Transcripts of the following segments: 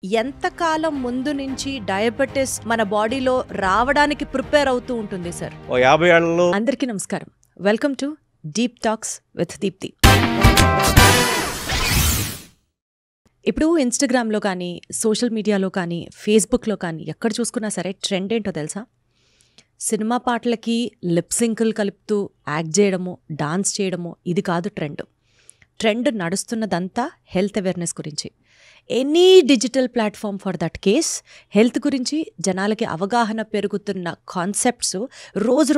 ఎంతకాలం ముందు నుంచి డయాబెటిస్ మన బాడీలో రావడానికి ప్రిపేర్ అవుతూ ఉంటుంది సార్? ఓ 50 ఏళ్లలో. అందరికీ నమస్కారం. Welcome to deep talks with Deepti. ఇప్పుడు ఇన్స్టాగ్రామ్లో కానీ, సోషల్ మీడియాలో కానీ, ఫేస్బుక్లో కానీ ఎక్కడ చూసుకున్నా సరే ట్రెండ్ ఏంటో తెలుసా? సినిమా పాటలకి లిప్సింకులు కలుపుతూ యాక్ట్ చేయడము, డాన్స్ చేయడము ఇది కాదు ట్రెండ్. ట్రెండ్ నడుస్తున్నదంతా హెల్త్ అవేర్నెస్ గురించి. Any digital platform for that case health గురించి జనాలకి అవగాహన పెరుగుతున్న కాన్సెప్ట్స్ రోజు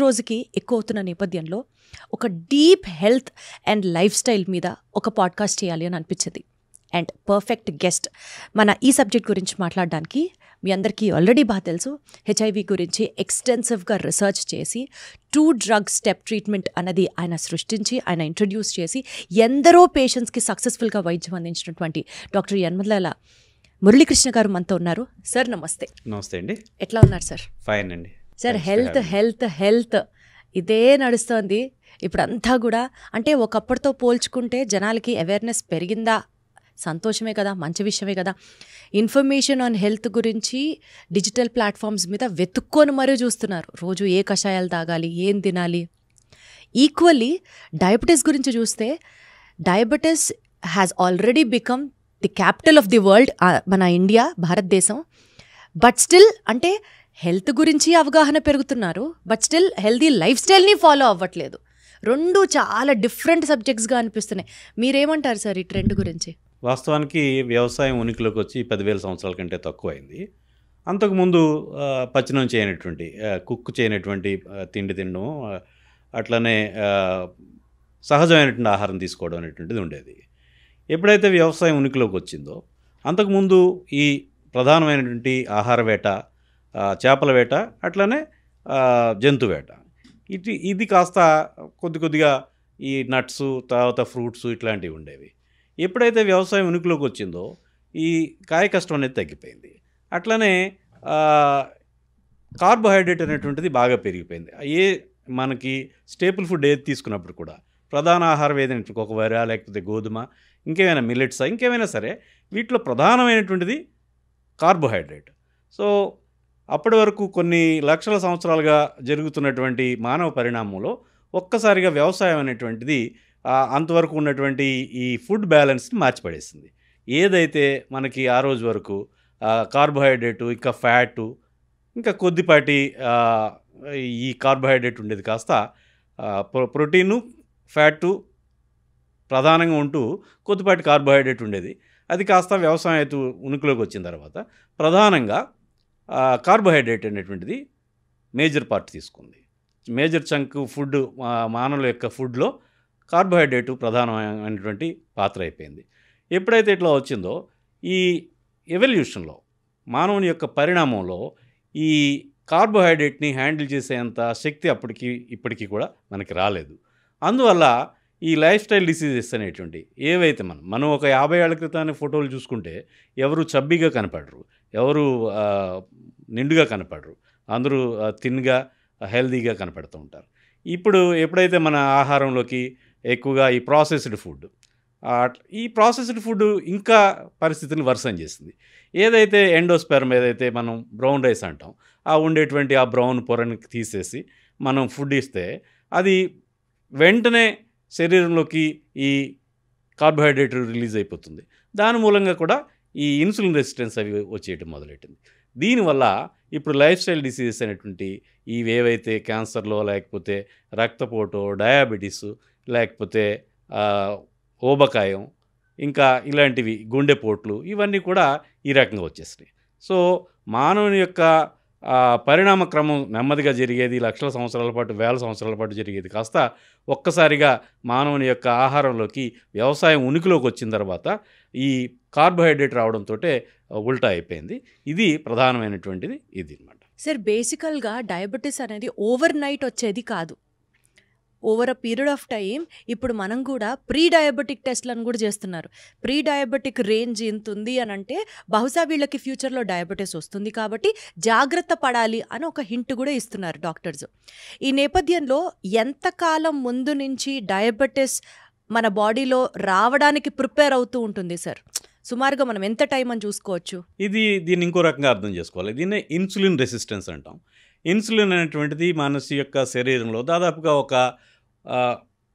రోజుకి ఎక్కువ అవుతున్న నేపథ్యంలో ఒక deep health and life style మీద ఒక పాడ్కాస్ట్ చేయాలి అని అనిపించింది. అండ్ పర్ఫెక్ట్ గెస్ట్ మన ఈ సబ్జెక్ట్ గురించి మాట్లాడడానికి మీ అందరికీ ఆల్రెడీ బాగా తెలుసు. హెచ్ఐవి గురించి ఎక్స్టెన్సివ్గా రీసెర్చ్ చేసి 2 డ్రగ్ స్టెప్ ట్రీట్మెంట్ అన్నది ఆయన సృష్టించి ఆయన ఇంట్రడ్యూస్ చేసి ఎందరో పేషెంట్స్కి సక్సెస్ఫుల్గా వైద్యం అందించినటువంటి డాక్టర్ యనమల మురళీకృష్ణ గారు మనతో ఉన్నారు. సార్ నమస్తే. నమస్తే అండి. ఎట్లా ఉన్నారు సార్? ఫైన్ అండి. సార్ హెల్త్ ఇదే నడుస్తోంది ఇప్పుడంతా కూడా. అంటే ఒకప్పటితో పోల్చుకుంటే జనాలకి అవేర్నెస్ పెరిగిందా? సంతోషమే కదా, మంచి విషయమే కదా. ఇన్ఫర్మేషన్ ఆన్ హెల్త్ గురించి డిజిటల్ ప్లాట్ఫామ్స్ మీద వెతుక్కొని మరీ చూస్తున్నారు. రోజు ఏ కషాయాలు తాగాలి, ఏం తినాలి. ఈక్వల్లీ డయాబెటీస్ గురించి చూస్తే diabetes has already become the capital of the world, మన ఇండియా, భారతదేశం. బట్ స్టిల్ అంటే హెల్త్ గురించి అవగాహన పెరుగుతున్నారు, బట్ స్టిల్ హెల్దీ లైఫ్ స్టైల్ని ఫాలో అవ్వట్లేదు. రెండు చాలా డిఫరెంట్ సబ్జెక్ట్స్గా అనిపిస్తున్నాయి. మీరేమంటారు సార్ ఈ ట్రెండ్ గురించి? వాస్తవానికి వ్యవసాయం ఉనికిలోకి వచ్చి 10,000 సంవత్సరాల కంటే తక్కువ అయింది. అంతకుముందు పచ్చనం చేయనటువంటి, కుక్ చేయనటువంటి తిండి తినడం, అట్లనే సహజమైనటువంటి ఆహారం తీసుకోవడం అనేటువంటిది ఉండేది. ఎప్పుడైతే వ్యవసాయం ఉనికిలోకి వచ్చిందో అంతకుముందు ఈ ప్రధానమైనటువంటి ఆహార వేట, చేపల వేట, అట్లనే జంతు వేట, ఇది కాస్త కొద్దిగా ఈ నట్స్, తర్వాత ఫ్రూట్స్ ఇట్లాంటివి ఉండేవి. ఎప్పుడైతే వ్యవసాయం ఉనికిలోకి వచ్చిందో ఈ కాయ కష్టం అనేది తగ్గిపోయింది. అట్లనే కార్బోహైడ్రేట్ అనేటువంటిది బాగా పెరిగిపోయింది. మనకి స్టేపుల్ ఫుడ్ ఏది తీసుకున్నప్పుడు కూడా ప్రధాన ఆహారం ఏదైనా, ఒక వరి లేకపోతే గోధుమ, ఇంకేమైనా మిల్లెట్స్, ఇంకేమైనా సరే వీటిలో ప్రధానమైనటువంటిది కార్బోహైడ్రేట్. సో అప్పటి వరకు కొన్ని లక్షల సంవత్సరాలుగా జరుగుతున్నటువంటి మానవ పరిణామంలో ఒక్కసారిగా వ్యవసాయం అనేటువంటిది అంతవరకు ఉన్నటువంటి ఈ ఫుడ్ బ్యాలెన్స్ని మార్చిపడేసింది. ఏదైతే మనకి ఆ రోజు వరకు కార్బోహైడ్రేటు, ఇంకా ఫ్యాటు, ఇంకా కొద్దిపాటి ఈ కార్బోహైడ్రేట్ ఉండేది కాస్త ప్రోటీను, ఫ్యాటు ప్రధానంగా ఉంటూ కొద్దిపాటి కార్బోహైడ్రేట్ ఉండేది. అది కాస్త వ్యవసాయం అయితే ఉనికిలోకి వచ్చిన తర్వాత ప్రధానంగా కార్బోహైడ్రేట్ అనేటువంటిది మేజర్ పార్ట్ తీసుకుంది. మేజర్ చంక్ ఫుడ్, మానవుల యొక్క ఫుడ్లో కార్బోహైడ్రేటు ప్రధానమైనటువంటి పాత్ర అయిపోయింది. ఎప్పుడైతే ఇట్లా వచ్చిందో ఈ ఎవల్యూషన్లో, మానవుని యొక్క పరిణామంలో ఈ కార్బోహైడ్రేట్ని హ్యాండిల్ చేసేంత శక్తి ఇప్పటికీ కూడా మనకి రాలేదు. అందువల్ల ఈ లైఫ్ స్టైల్ డిసీజెస్ అనేటువంటి ఏవైతే మనం ఒక 50 ఏళ్ల క్రితాన్ని ఫోటోలు చూసుకుంటే ఎవరు చబ్బీగా కనపడరు, ఎవరు నిండుగా కనపడరు, అందరూ థిన్గా హెల్దీగా కనపడుతూ ఉంటారు. ఇప్పుడు ఎప్పుడైతే మన ఆహారంలోకి ఎక్కువగా ఈ ప్రాసెస్డ్ ఫుడ్ ఇంకా పరిస్థితిని వర్సం చేసింది. ఏదైతే ఎండోస్పెర్మ్, ఏదైతే మనం బ్రౌన్ రైస్ అంటాం, ఉండేటువంటి ఆ బ్రౌన్ పొరని తీసేసి మనం ఫుడ్ ఇస్తే అది వెంటనే శరీరంలోకి ఈ కార్బోహైడ్రేట్ రిలీజ్ అయిపోతుంది. దాని మూలంగా కూడా ఈ ఇన్సులిన్ రెసిస్టెన్స్ అవి వచ్చేయటం మొదలెట్టింది. దీనివల్ల ఇప్పుడు లైఫ్ స్టైల్ డిసీజెస్ అనేటువంటి ఇవి ఏవైతే క్యాన్సర్లో, లేకపోతే రక్తపోటు, డయాబెటీస్, లేకపోతే ఊబకాయం, ఇంకా ఇలాంటివి గుండెపోట్లు, ఇవన్నీ కూడా ఈ రకంగా వచ్చేసినాయి. సో మానవుని యొక్క పరిణామ క్రమం నెమ్మదిగా జరిగేది లక్షల సంవత్సరాల పాటు, వేల సంవత్సరాల పాటు జరిగేది కాస్త ఒక్కసారిగా మానవుని యొక్క ఆహారంలోకి వ్యవసాయం ఉనికిలోకి వచ్చిన తర్వాత ఈ కార్బోహైడ్రేట్ రావడంతో ఉల్టా అయిపోయింది. ఇది ప్రధానమైనటువంటిది ఇది అన్నమాట. సార్, బేసికల్గా డయాబెటీస్ అనేది ఓవర్ నైట్ వచ్చేది కాదు. Over a period of time ఇప్పుడు మనం కూడా ప్రీ డయాబెటిక్ టెస్ట్లను కూడా చేస్తున్నారు. ప్రీ డయాబెటిక్ రేంజ్ ఇంత ఉంది అని అంటే బహుశా వీళ్ళకి ఫ్యూచర్లో డయాబెటీస్ వస్తుంది కాబట్టి జాగ్రత్త పడాలి అని ఒక హింట్ కూడా ఇస్తున్నారు డాక్టర్స్. ఈ నేపథ్యంలో ఎంతకాలం ముందు నుంచి డయాబెటీస్ మన బాడీలో రావడానికి ప్రిపేర్ అవుతూ ఉంటుంది సార్? సుమారుగా మనం ఎంత టైం అని చూసుకోవచ్చు? దీన్ని ఇంకో రకంగా అర్థం చేసుకోవాలి. దీన్నే ఇన్సులిన్ రెసిస్టెన్స్ అంటాం. ఇన్సులిన్ అనేటువంటిది మనిషి యొక్క శరీరంలో దాదాపుగా ఒక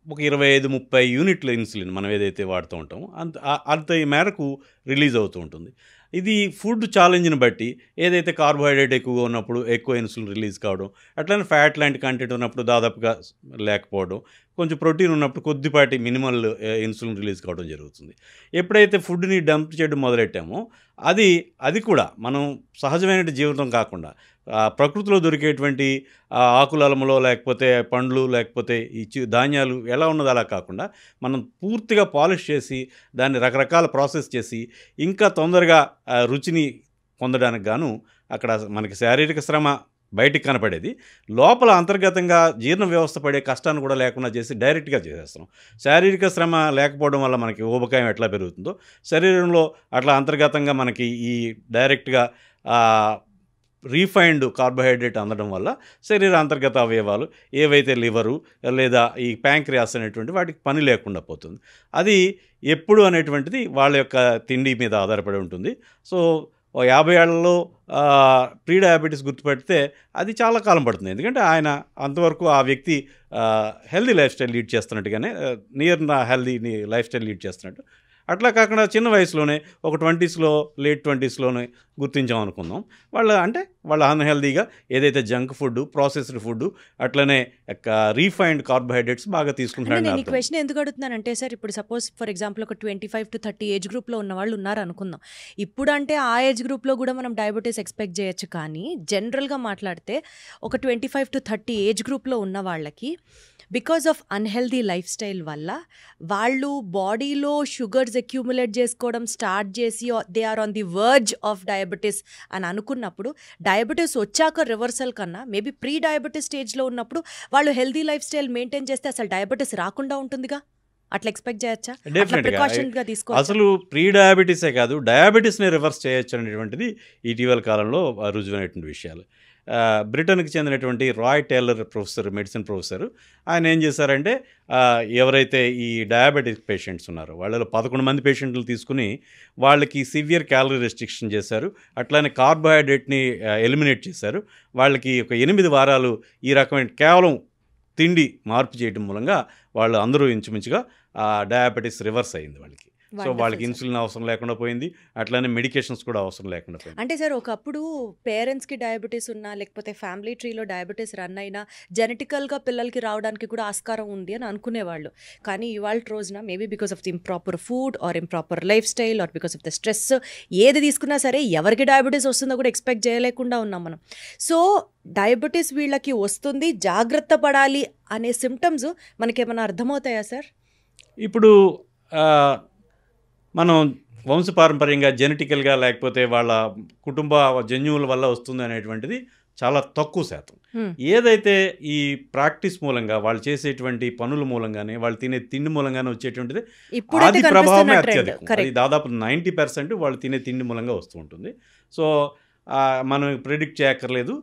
25-30 యూనిట్ల ఇన్సులిన్ మనం ఏదైతే వాడుతూ ఉంటామో అంత ఈ మేరకు రిలీజ్ అవుతూ ఉంటుంది. ఇది ఫుడ్ ఛాలెంజ్ని బట్టి ఏదైతే కార్బోహైడ్రేట్ ఎక్కువగా ఉన్నప్పుడు ఎక్కువ ఇన్సులిన్ రిలీజ్ కావడం, అట్లనే ఫ్యాట్ లాంటి కంటెంట్ ఉన్నప్పుడు దాదాపుగా లేకపోవడం, కొంచెం ప్రోటీన్ ఉన్నప్పుడు కొద్దిపాటి మినిమల్ ఇన్సులిన్ రిలీజ్ కావడం జరుగుతుంది. ఎప్పుడైతే ఫుడ్ని డంప్ చేయడం మొదలెట్టామో అది కూడా మనం సహజమైన జీవితం కాకుండా ప్రకృతిలో దొరికేటువంటి ఆకులలములో లేకపోతే పండ్లు లేకపోతే ఈ ధాన్యాలు ఎలా ఉన్నది అలా కాకుండా మనం పూర్తిగా పాలిష్ చేసి దాన్ని రకరకాల ప్రాసెస్ చేసి ఇంకా తొందరగా రుచిని పొందడానికి గాను అక్కడ మనకి శారీరక శ్రమ బయటికి కనపడేది, లోపల అంతర్గతంగా జీర్ణ వ్యవస్థ పడే కష్టాన్ని కూడా లేకుండా చేసి డైరెక్ట్గా చేసేస్తున్నాం. శారీరక శ్రమ లేకపోవడం వల్ల మనకి ఊబకాయం ఎట్లా పెరుగుతుందో శరీరంలో అట్లా అంతర్గతంగా మనకి ఈ డైరెక్ట్గా రీఫైన్డ్ కార్బోహైడ్రేట్ అందడం వల్ల శరీర అంతర్గత అవయవాలు ఏవైతే లివరు లేదా ఈ ప్యాంక్రియాస్ అనేటువంటి వాటికి పని లేకుండా పోతుంది. అది ఎప్పుడు అనేటువంటిది వాళ్ళ యొక్క తిండి మీద ఆధారపడి ఉంటుంది. సో 50 ఏళ్లలో ప్రీ డయాబెటీస్ గుర్తుపెడితే అది చాలా కాలం పడుతుంది. ఎందుకంటే ఆయన అంతవరకు ఆ వ్యక్తి హెల్దీ లైఫ్ స్టైల్ లీడ్ చేస్తున్నట్టుగానే near healthy lifestyle lead చేస్తున్నట్టు. అట్లా కాకుండా చిన్న వయసులోనే ఒక 20స్లో లేట్ 20స్లోనే గుర్తించాం అనుకుందాం. వాళ్ళ అన్హెల్దీగా ఏదైతే జంక్ ఫుడ్, ప్రాసెస్డ్ ఫుడ్, అట్లనే రీఫైన్డ్ కార్బోహైడ్రేట్స్ బాగా తీసుకుంటున్నాను. నేను ఈ క్వశ్చన్ ఎందుకు అడుగుతున్నానంటే సార్, ఇప్పుడు సపోజ్ ఫర్ ఎగ్జాంపుల్ ఒక 25 to 30 ఏజ్ గ్రూప్లో ఉన్న వాళ్ళు ఉన్నారు అనుకుందాం. ఇప్పుడు అంటే ఆ ఏజ్ గ్రూప్లో కూడా మనం డయాబెటీస్ ఎక్స్పెక్ట్ చేయొచ్చు, కానీ జనరల్గా మాట్లాడితే ఒక 25 to 30 ఏజ్ గ్రూప్లో ఉన్న వాళ్ళకి because of unhealthy lifestyle వల్ల వాళ్ళు బాడీలో షుగర్స్ అక్యూములేట్ చేసుకోవడం స్టార్ట్ చేసి they are on the verge of diabetes అని అనుకున్నప్పుడు, డయాబెటీస్ వచ్చాక రివర్సల్ కన్నా మేబీ ప్రీ డయాబెటీస్ స్టేజ్లో ఉన్నప్పుడు వాళ్ళు హెల్దీ లైఫ్ స్టైల్ మెయింటైన్ చేస్తే అసలు డయాబెటీస్ రాకుండా ఉంటుందిగా. అట్లా ఎక్స్పెక్ట్ చేయొచ్చా? ప్రికాషన్గా తీసుకో. అసలు ప్రీ డయాబెటీసే కాదు, డయాబెటీస్ని రివర్స్ చేయొచ్చు అనేటువంటిది ఇటీవల కాలంలో రుజువైనటువంటి విషయాలు. బ్రిటన్కి చెందినటువంటి రాయ్ టేలర్ మెడిసిన్ ప్రొఫెసర్, ఆయన ఏం చేశారంటే ఎవరైతే ఈ డయాబెటిక్ పేషెంట్స్ ఉన్నారో వాళ్ళలో 11 మంది పేషెంట్లు తీసుకుని వాళ్ళకి సివియర్ క్యాలరీ రెస్ట్రిక్షన్ చేశారు, అట్లానే కార్బోహైడ్రేట్ని ఎలిమినేట్ చేశారు. వాళ్ళకి ఒక 8 వారాలు ఈ రకమైన కేవలం తిండి మార్పు చేయడం మూలంగా వాళ్ళు అందరూ ఇంచుమించుగా డయాబెటీస్ రివర్స్ అయింది వాళ్ళకి. సో వాళ్ళకి ఇన్సులిన్ అవసరం లేకుండా పోయింది, అట్లానే మెడికేషన్స్ కూడా అవసరం లేకుండా పోయింది. అంటే సార్, ఒకప్పుడు పేరెంట్స్కి డయాబెటీస్ ఉన్నా లేకపోతే ఫ్యామిలీ ట్రీలో డయాబెటీస్ రన్ అయినా జెనెటికల్గా పిల్లలకి రావడానికి కూడా ఆస్కారం ఉంది అని అనుకునేవాళ్ళు. కానీ ఇవాళ రోజున maybe because of the improper food or improper lifestyle or because of the stress ఏది తీసుకున్నా సరే ఎవరికి డయాబెటీస్ వస్తుందో కూడా ఎక్స్పెక్ట్ చేయలేకుండా ఉన్నాం మనం. సో డయాబెటీస్ వీళ్ళకి వస్తుంది, జాగ్రత్త పడాలి అనే సిమ్టమ్స్ మనకేమైనా అర్థమవుతాయా సార్? ఇప్పుడు మనం వంశపారంపర్యంగా జెనెటికల్గా లేకపోతే వాళ్ళ కుటుంబ జన్యువుల వల్ల వస్తుంది అనేటువంటిది చాలా తక్కువ శాతం. ఏదైతే ఈ ప్రాక్టీస్ మూలంగా వాళ్ళు చేసేటువంటి పనుల మూలంగానే వాళ్ళు తినే తిండి మూలంగానే వచ్చేటువంటిది అది ప్రభావమే అత్యధికం. అది దాదాపు 90% వాళ్ళు తినే తిండి మూలంగా వస్తూ ఉంటుంది. సో మనం ప్రిడిక్ట్ చేయక్కర్లేదు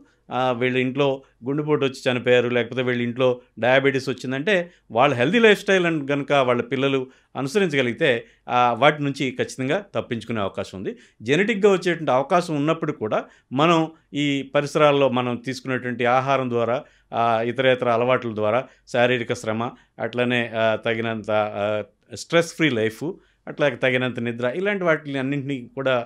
వీళ్ళ ఇంట్లో గుండెపోటు వచ్చి చనిపోయారు లేకపోతే వీళ్ళ ఇంట్లో డయాబెటీస్ వచ్చిందంటే వాళ్ళు హెల్దీ లైఫ్ స్టైల్ అని కనుక వాళ్ళ పిల్లలు అనుసరించగలిగితే వాటి నుంచి ఖచ్చితంగా తప్పించుకునే అవకాశం ఉంది. జెనెటిక్గా వచ్చేటువంటి అవకాశం ఉన్నప్పుడు కూడా మనం ఈ పరిసరాల్లో మనం తీసుకునేటువంటి ఆహారం ద్వారా ఇతరేతర అలవాట్ల ద్వారా శారీరక శ్రమ, అట్లనే తగినంత స్ట్రెస్ ఫ్రీ లైఫ్, అట్లా తగినంత నిద్ర, ఇలాంటి వాటిని అన్నింటినీ కూడా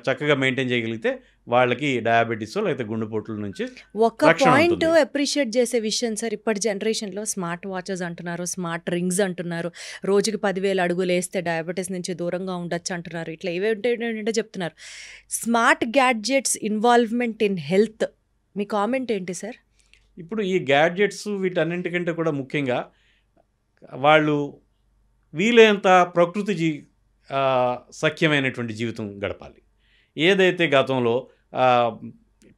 చక్కగా మెయింటైన్ చేయగలిగితే వాళ్ళకి డయాబెటీస్ లేకపోతే గుండెపోట్ల నుంచి ఒక పాయింట్ అప్రిషియేట్ చేసే విషయం సార్, ఇప్పటి జనరేషన్లో స్మార్ట్ వాచెస్ అంటున్నారు, స్మార్ట్ రింగ్స్ అంటున్నారు, రోజుకి 10,000 అడుగులు వేస్తే డయాబెటీస్ నుంచి దూరంగా ఉండొచ్చు అంటున్నారు, ఇట్లా ఏవేంటంటే చెప్తున్నారు. Smart gadgets involvement in health, me comment ఏంటి సార్? ఇప్పుడు ఈ గ్యాడ్జెట్స్ వీటన్నింటికంటే కూడా ముఖ్యంగా వాళ్ళు వీలైనంత ప్రకృతి సఖ్యమైనటువంటి జీవితం గడపాలి. ఏదైతే గతంలో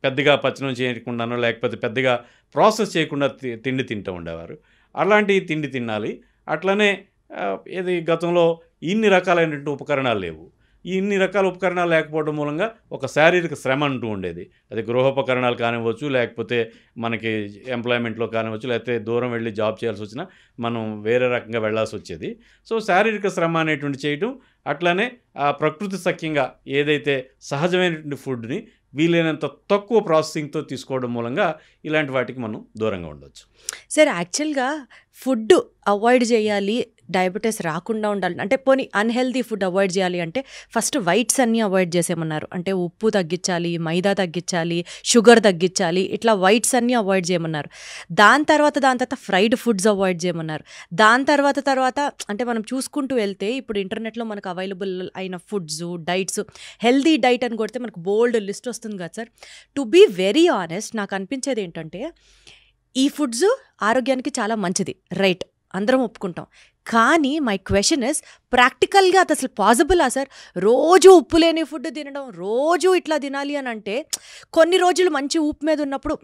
పెద్దగా పచ్చనం చేయకుండానో లేకపోతే పెద్దగా ప్రాసెస్ చేయకుండా తిండి తింటూ ఉండేవారు, అలాంటి తిండి తినాలి. అట్లనే ఏది గతంలో ఇన్ని రకాలైనటువంటి ఉపకరణాలు లేవు. ఇన్ని రకాల ఉపకరణాలు లేకపోవడం మూలంగా ఒక శారీరక శ్రమ అంటూ ఉండేది. అది గృహోపకరణాలు కానివ్వచ్చు, లేకపోతే మనకి ఎంప్లాయ్మెంట్లో కానివ్వచ్చు, లేకపోతే దూరం వెళ్ళి జాబ్ చేయాల్సి వచ్చినా మనం వేరే రకంగా వెళ్ళాల్సి వచ్చేది. సో శారీరక శ్రమ అనేటువంటి చేయటం, అట్లానే ఆ ప్రకృతి సఖ్యంగా ఏదైతే సహజమైనటువంటి ఫుడ్ని వీలైనంత తక్కువ ప్రాసెసింగ్తో తీసుకోవడం మూలంగా ఇలాంటి వాటికి మనం దూరంగా ఉండొచ్చు. సార్ యాక్చువల్గా ఫుడ్ అవాయిడ్ చేయాలి, డయాబెటీస్ రాకుండా ఉండాలి అంటే, పోనీ అన్హెల్దీ ఫుడ్ అవాయిడ్ చేయాలి అంటే ఫస్ట్ వైట్స్ అన్నీ అవాయిడ్ చేసేయమన్నారు. అంటే ఉప్పు తగ్గించాలి, మైదా తగ్గించాలి, షుగర్ తగ్గించాలి, ఇట్లా వైట్స్ అన్నీ అవాయిడ్ చేయమన్నారు. దాని తర్వాత ఫ్రైడ్ ఫుడ్స్ అవాయిడ్ చేయమన్నారు. దాని తర్వాత అంటే మనం చూసుకుంటూ వెళ్తే ఇప్పుడు ఇంటర్నెట్లో మనకు అవైలబుల్ అయిన ఫుడ్స్, డైట్స్, హెల్దీ డైట్ అని కొడితే మనకు బోల్డ్ లిస్ట్ వస్తుంది కదా sir. To be very honest, నాకు అనిపించేది ఏంటంటే ఈ ఫుడ్స్ ఆరోగ్యానికి చాలా మంచిది, రైట్, అందరం ఒప్పుకుంటాం. కానీ మై క్వశ్చన్ ఇస్, ప్రాక్టికల్గా అది అసలు పాసిబులా సార్? రోజు ఉప్పు లేని ఫుడ్ తినడం, రోజు ఇట్లా తినాలి అని అంటే, కొన్ని రోజులు మంచి ఉప్పు మీద ఉన్నప్పుడు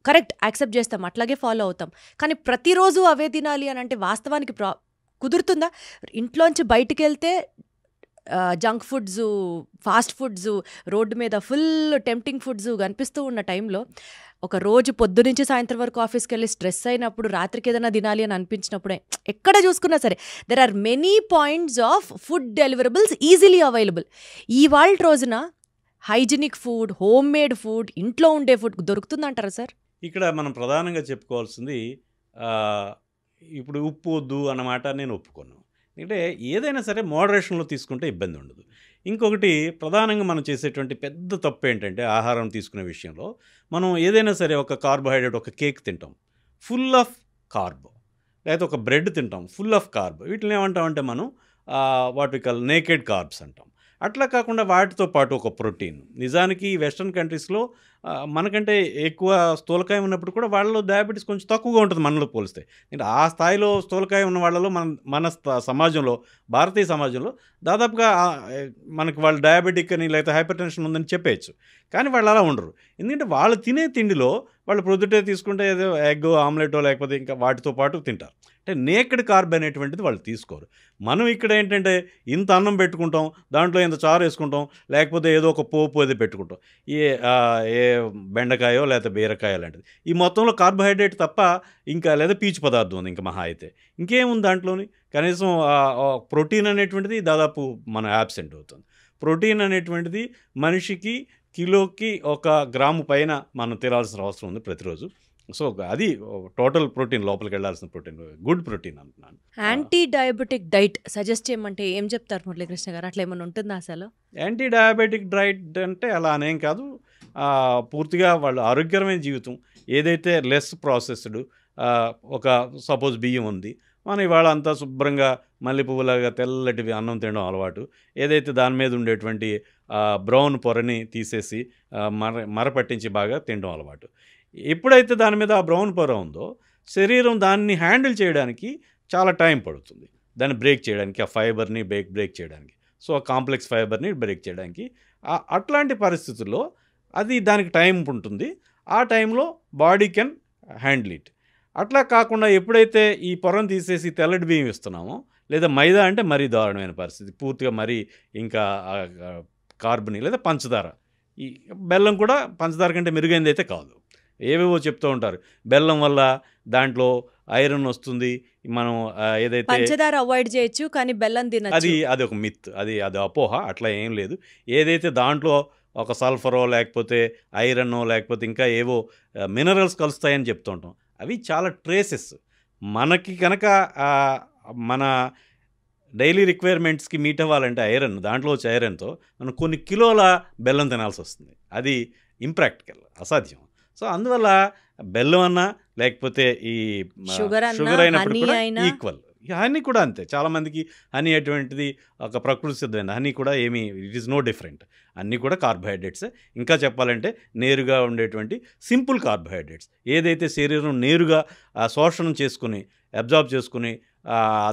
కరెక్ట్ యాక్సెప్ట్ చేస్తాం, అట్లాగే ఫాలో అవుతాం. కానీ ప్రతిరోజు అవే తినాలి అని అంటే వాస్తవానికి కుదురుతుందా? ఇంట్లోంచి బయటికి వెళ్తే junk foods, fast foods, road మీద ఫుల్ టెంప్టింగ్ ఫుడ్స్ కనిపిస్తూ ఉన్న టైంలో ఒక రోజు పొద్దు నుంచి సాయంత్రం వరకు ఆఫీస్కి వెళ్ళి స్ట్రెస్ అయినప్పుడు, రాత్రికి ఏదైనా తినాలి అని అనిపించినప్పుడే ఎక్కడ చూసుకున్నా సరే there are many points of food deliverables easily available. ఇవాళ రోజున hygienic food, homemade food, ఇంట్లో ఉండే ఫుడ్ దొరుకుతుందంటారా సార్? ఇక్కడ మనం ప్రధానంగా చెప్పుకోవాల్సింది ఇప్పుడు ఉప్పు వద్దు అన్నమాట నేను ఒప్పుకోను. ఎందుకంటే ఏదైనా సరే మోడరేషన్లో తీసుకుంటే ఇబ్బంది ఉండదు. ఇంకొకటి ప్రధానంగా మనం చేసేటువంటి పెద్ద తప్పు ఏంటంటే ఆహారం తీసుకునే విషయంలో మనం ఏదైనా సరే ఒక కార్బోహైడ్రేట్, ఒక కేక్ తింటాం ఫుల్ ఆఫ్ కార్బ్, లేకపోతే ఒక బ్రెడ్ తింటాం ఫుల్ ఆఫ్ కార్బ్. వీటిని ఏమంటామంటే మనం what we call naked carbs అంటాం. అట్లా కాకుండా వాటితో పాటు ఒక ప్రోటీన్. నిజానికి వెస్ట్రన్ కంట్రీస్లో మనకంటే ఎక్కువ స్థూలకాయం ఉన్నప్పుడు కూడా వాళ్ళలో డయాబెటీస్ కొంచెం తక్కువగా ఉంటుంది మనలో పోలిస్తే. అంటే ఆ స్థాయిలో స్థూలకాయం ఉన్న వాళ్ళలో మన సమాజంలో, భారతీయ సమాజంలో దాదాపుగా మనకి వాళ్ళు డయాబెటిక్ అని లేకపోతే హైపర్ టెన్షన్ ఉందని చెప్పేయచ్చు. కానీ వాళ్ళు అలా ఉండరు. ఎందుకంటే వాళ్ళు తినే తిండిలో వాళ్ళు ప్రొద్దుటే తీసుకుంటే ఏదో ఎగ్ ఆమ్లెటో లేకపోతే ఇంకా వాటితో పాటు తింటారు. అంటే నేకెడ్ కార్బ్ అనేటువంటిది వాళ్ళు తీసుకోరు. మనం ఇక్కడ ఏంటంటే ఇంత అన్నం పెట్టుకుంటాం, దాంట్లో ఇంత చారు వేసుకుంటాం, లేకపోతే ఏదో ఒక పోపు అది పెట్టుకుంటాం, ఏ బెండకాయో లేకపోతే బీరకాయ లాంటిది. ఈ మొత్తంలో కార్బోహైడ్రేట్ తప్ప ఇంకా లేదా పీచు పదార్థం ఉంది ఇంకా మహా అయితే. ఇంకేముంది దాంట్లోని? కనీసం ప్రోటీన్ అనేటువంటిది దాదాపు మన యాబ్సెంట్ అవుతుంది. ప్రోటీన్ అనేటువంటిది మనిషికి కిలోకి 1 గ్రాము పైన మనం తినాల్సిన అవసరం ఉంది ప్రతిరోజు. సో అది టోటల్ ప్రోటీన్, లోపలికి వెళ్ళాల్సిన ప్రోటీన్, గుడ్ ప్రోటీన్ అంటున్నాను. యాంటీ డయాబెటిక్ డైట్ సజెస్ట్ చేయమంటే ఏం చెప్తారు మురళీకృష్ణ గారు? అట్లా ఏమైనా ఉంటుందా అసలు? యాంటీ డయాబెటిక్ డైట్ అంటే అలా అనేం కాదు. పూర్తిగా వాళ్ళు ఆరోగ్యకరమైన జీవితం, ఏదైతే లెస్ ప్రాసెస్డ్, ఒక సపోజ్ బియ్యం ఉంది, మనం ఇవాళ అంతా శుభ్రంగా మల్లె పువ్వులాగా తెల్లటివి అన్నం తినడం అలవాటు. ఏదైతే దాని మీద ఉండేటువంటి బ్రౌన్ పొరని తీసేసి మర పట్టించి బాగా తినడం అలవాటు. ఎప్పుడైతే దాని మీద ఆ బ్రౌన్ పొర ఉందో శరీరం దాన్ని హ్యాండిల్ చేయడానికి చాలా టైం పడుతుంది, దాన్ని బ్రేక్ చేయడానికి, ఆ ఫైబర్ని బ్రేక్ చేయడానికి. సో ఆ కాంప్లెక్స్ ఫైబర్ని బ్రేక్ చేయడానికి. అట్లాంటి పరిస్థితుల్లో అది దానికి టైం ఉంటుంది. ఆ టైంలో బాడీ కెన్ హ్యాండిల్ ఇట్. అట్లా కాకుండా ఎప్పుడైతే ఈ పొరను తీసేసి తెల్లటి బియ్యం ఇస్తున్నామో, లేదా మైదా అంటే మరీ దారుణమైన పరిస్థితి, పూర్తిగా మరీ ఇంకా కార్బని లేదా పంచదార, ఈ బెల్లం కూడా పంచదార కంటే మెరుగైంది అయితే కాదు. ఏవేవో చెప్తూ ఉంటారు, బెల్లం వల్ల దాంట్లో ఐరన్ వస్తుంది, మనం ఏదైతే పంచదార అవాయిడ్ చేయొచ్చు కానీ బెల్లం తినచ్చు, అది ఒక మిత్, అది అపోహ. అట్లా ఏం లేదు. ఏదైతే దాంట్లో ఒక సల్ఫరో లేకపోతే ఐరన్నో లేకపోతే ఇంకా ఏవో మినరల్స్ కలుస్తాయని చెప్తూ ఉంటాం, అవి చాలా ట్రేసెస్. మనకి కనుక మన డైలీ రిక్వైర్మెంట్స్కి మీట్ అవ్వాలంటే ఐరన్, దాంట్లో వచ్చే ఐరన్తో మనం కొన్ని కిలోల బెల్లం తినాల్సి వస్తుంది. అది ఇంప్రాక్టికల్, అసాధ్యం. సో అందువల్ల బెల్లం అన్నా లేకపోతే ఈ షుగర్ అయినప్పుడు కూడా ఈక్వల్. హనీ కూడా అంతే. చాలామందికి హనీ అటువంటిది ఒక ప్రకృతి సిద్ధమైన హనీ కూడా ఏమీ, ఇట్ ఈస్ నో డిఫరెంట్. అన్నీ కూడా కార్బోహైడ్రేట్సే. ఇంకా చెప్పాలంటే నేరుగా ఉండేటువంటి సింపుల్ కార్బోహైడ్రేట్స్, ఏదైతే శరీరం నేరుగా శోషణం చేసుకుని అబ్జార్బ్ చేసుకుని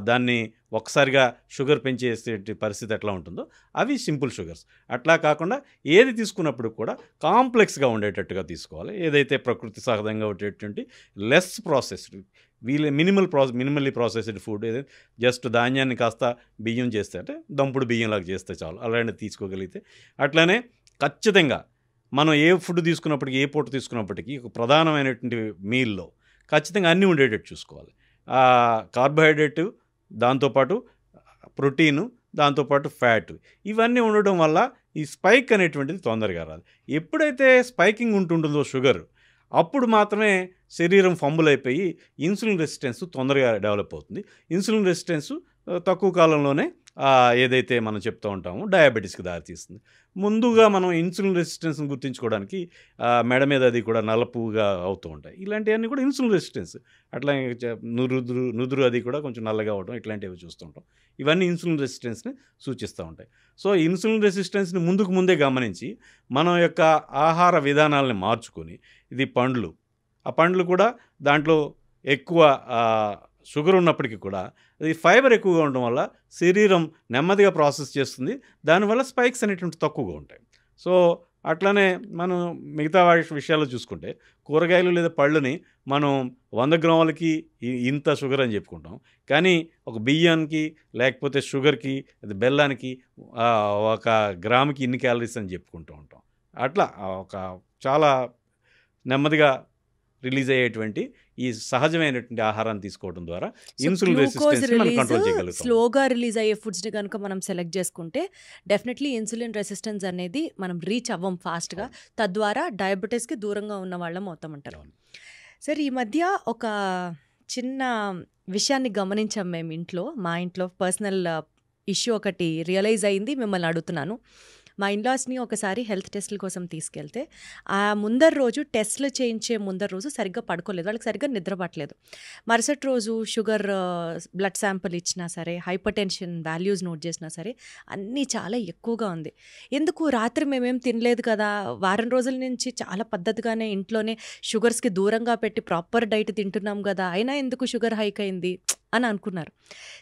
దాన్ని ఒక్కసారిగా షుగర్ పెంచేసే పరిస్థితి ఎట్లా ఉంటుందో అవి సింపుల్ షుగర్స్. అట్లా కాకుండా ఏది తీసుకున్నప్పుడు కూడా కాంప్లెక్స్గా ఉండేటట్టుగా తీసుకోవాలి. ఏదైతే ప్రకృతి సహజంగా ఉండేటువంటి less processed, minimally processed food ఏదైతే జస్ట్ ధాన్యాన్ని కాస్త బియ్యం చేస్తే అంటే దంపుడు బియ్యంలాగా చేస్తే చాలు, అలాంటివి తీసుకోగలిగితే. అట్లానే ఖచ్చితంగా మనం ఏ ఫుడ్ తీసుకున్నప్పటికీ, ఏ పూట తీసుకున్నప్పటికీ ఒక ప్రధానమైనటువంటి మీల్లో ఖచ్చితంగా అన్నీ ఉండేటట్టు చూసుకోవాలి. కార్బోహైడ్రేటు, దాంతోపాటు ప్రోటీను, దాంతోపాటు ఫ్యాట్, ఇవన్నీ ఉండడం వల్ల ఈ స్పైక్ అనేటువంటిది తొందరగా రాదు. ఎప్పుడైతే స్పైకింగ్ ఉంటుంటుందో షుగర్, అప్పుడు మాత్రమే శరీరం ఫంబుల్ అయిపోయి ఇన్సులిన్ రెసిస్టెన్స్ తొందరగా డెవలప్ అవుతుంది. ఇన్సులిన్ రెసిస్టెన్స్ తక్కువ కాలంలోనే ఏదైతే మనం చెప్తూ ఉంటామో డయాబెటీస్కి దారితీస్తుంది. ముందుగా మనం ఇన్సులిన్ రెసిస్టెన్స్ని గుర్తించుకోవడానికి మెడ మీద అది కూడా నల్లపుగా అవుతూ ఉంటాయి. ఇలాంటివన్నీ కూడా ఇన్సులిన్ రెసిస్టెన్స్. అట్లా నుదురు అది కూడా కొంచెం నల్లగా అవడం, ఇట్లాంటివి చూస్తుంటాం. ఇవన్నీ ఇన్సులిన్ రెసిస్టెన్స్ని సూచిస్తూ ఉంటాయి. సో ఇన్సులిన్ రెసిస్టెన్స్ని ముందే గమనించి మన యొక్క ఆహార విధానాలని మార్చుకొని, ఇది పండ్లు, ఆ పండ్లు కూడా దాంట్లో ఎక్కువ షుగర్ ఉన్నప్పటికీ కూడా అది ఫైబర్ ఎక్కువగా ఉండడం వల్ల శరీరం నెమ్మదిగా ప్రాసెస్ చేస్తుంది. దానివల్ల స్పైక్స్ అనేటువంటి తక్కువగా ఉంటాయి. సో అట్లానే మనం మిగతా విషయాల్లో చూసుకుంటే కూరగాయలు లేదా పళ్ళుని మనం 100 గ్రాములకి ఇంత షుగర్ అని చెప్పుకుంటాం. కానీ ఒక బియ్యానికి లేకపోతే షుగర్కి, అది బెల్లానికి ఒక గ్రాముకి ఇన్ని క్యాలరీస్ అని చెప్పుకుంటూ ఉంటాం. అట్లా ఒక చాలా నెమ్మదిగా రిలీజ్ అయ్యేటువంటి ఈ సహజమైనటువంటి ఆహారాన్ని తీసుకోవడం ద్వారా ఇన్సులిన్ రెసిస్టెన్స్ మనం కంట్రోల్ చేయగలుగుతాం. స్లోగా రిలీజ్ అయ్యే ఫుడ్స్ని కనుక మనం సెలెక్ట్ చేసుకుంటే డెఫినెట్లీ ఇన్సులిన్ రెసిస్టెన్స్ అనేది మనం రీచ్ అవ్వం ఫాస్ట్గా, తద్వారా డయాబెటీస్కి దూరంగా ఉన్న వాళ్ళం అవుతామంటారు. సరే, ఈ మధ్య ఒక చిన్న విషయాన్ని గమనించాం మేము మా ఇంట్లో పర్సనల్ ఇష్యూ ఒకటి రియలైజ్ అయింది. మిమ్మల్ని అడుగుతున్నాను. మా ఇన్లాస్ని ఒకసారి హెల్త్ టెస్టుల కోసం తీసుకెళ్తే ఆ ముందర రోజు టెస్ట్లు చేయించే ముందర రోజు సరిగ్గా పడుకోలేదు, వాళ్ళకి సరిగ్గా నిద్ర పట్టలేదు. మరుసటి రోజు షుగర్ బ్లడ్ శాంపుల్ ఇచ్చినా సరే, హైపర్ టెన్షన్ వాల్యూస్ నోట్ చేసినా సరే అన్నీ చాలా ఎక్కువగా ఉంది. ఎందుకు రాత్రి మేమేం తినలేదు కదా, వారం రోజుల నుంచి చాలా పద్ధతిగానే ఇంట్లోనే షుగర్స్కి దూరంగా పెట్టి ప్రాపర్ డైట్ తింటున్నాం కదా, అయినా ఎందుకు షుగర్ హైక్ అయింది అని అనుకున్నారు.